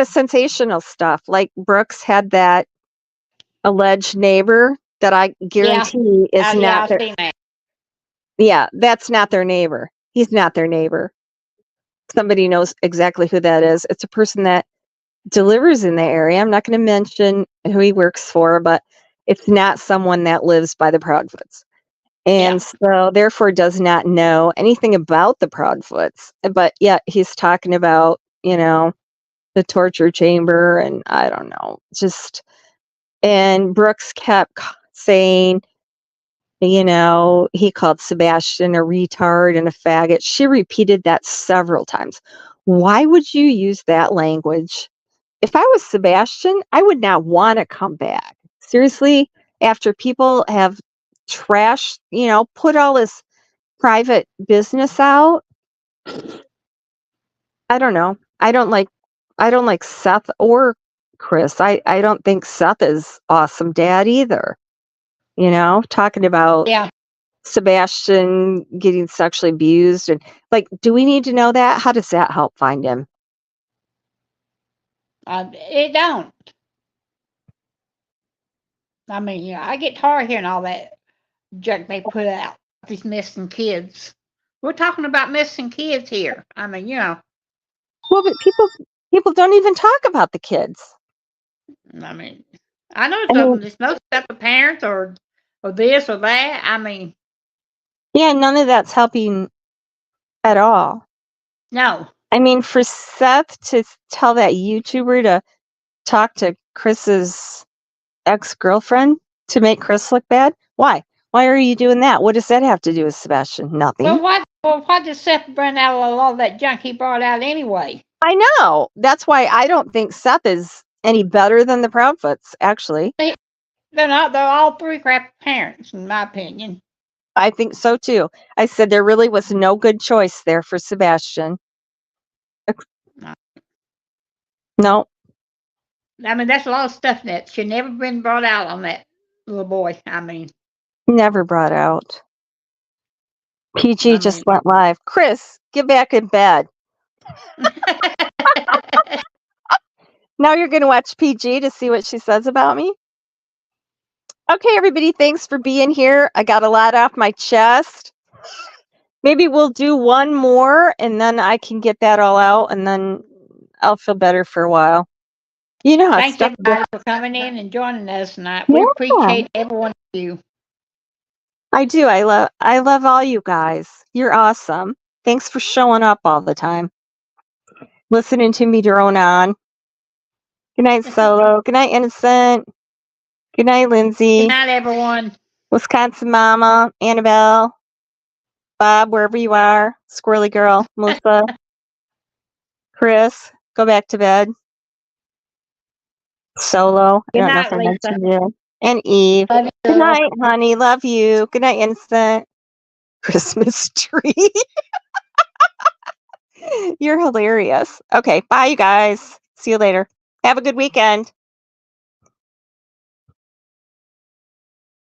sensational stuff. Like Brooks had that alleged neighbor that I guarantee is Yeah, not I've their. seen that. Yeah, that's not their neighbor. He's not their neighbor. Somebody knows exactly who that is. It's a person that delivers in the area. I'm not going to mention who he works for, but it's not someone that lives by the Proudfoots. And so therefore does not know anything about the Proudfoots. But yet he's talking about, you know, the torture chamber and I don't know, just, and Brooks kept saying, you know, he called Sebastian a retard and a faggot. She repeated that several times. Why would you use that language? If I was Sebastian, I would not want to come back. Seriously, after people have trashed, you know, put all this private business out. I don't know. I don't like Seth or Chris. I don't think Seth is awesome dad either. You know, talking about Sebastian getting sexually abused and like, do we need to know that? How does that help find him? It don't. I mean, you know, I get tired of hearing all that junk they put out. These missing kids. We're talking about missing kids here. I mean, you know. Well, but people don't even talk about the kids. I mean, I know there's no stuff of parents or this or that. I mean, yeah, none of that's helping at all. no. I mean, for Seth to tell that YouTuber to talk to Chris's ex-girlfriend to make Chris look bad, why? Why are you doing that? What does that have to do with Sebastian? Nothing. Well, why did Seth bring out a lot of that junk he brought out anyway? I know. That's why I don't think Seth is any better than the Proudfoots, actually. They're not. They're all three crap parents, in my opinion. I think so, too. I said there really was no good choice there for Sebastian. No. I mean, that's a lot of stuff that should never been brought out on that little boy. I mean. Never brought out. PG just went live. Chris, get back in bed. Now you're going to watch PG to see what she says about me? Okay, everybody, thanks for being here. I got a lot off my chest. Maybe we'll do one more, and then I can get that all out, and then I'll feel better for a while. You know how Thanks everybody for coming in and joining us tonight. We appreciate every one of you. I do. I love all you guys. You're awesome. Thanks for showing up all the time. Listening to me drone on. Good night, Solo. Good night, Innocent. Good night, Lindsay. Good night, everyone. Wisconsin Mama, Annabelle, Bob, wherever you are, Squirrely Girl, Melissa, Chris, go back to bed. Solo, I don't know if I mentioned you. And Eve. Good night, honey. Love you. Good night, Innocent. Christmas tree. You're hilarious. Okay, bye, you guys. See you later. Have a good weekend.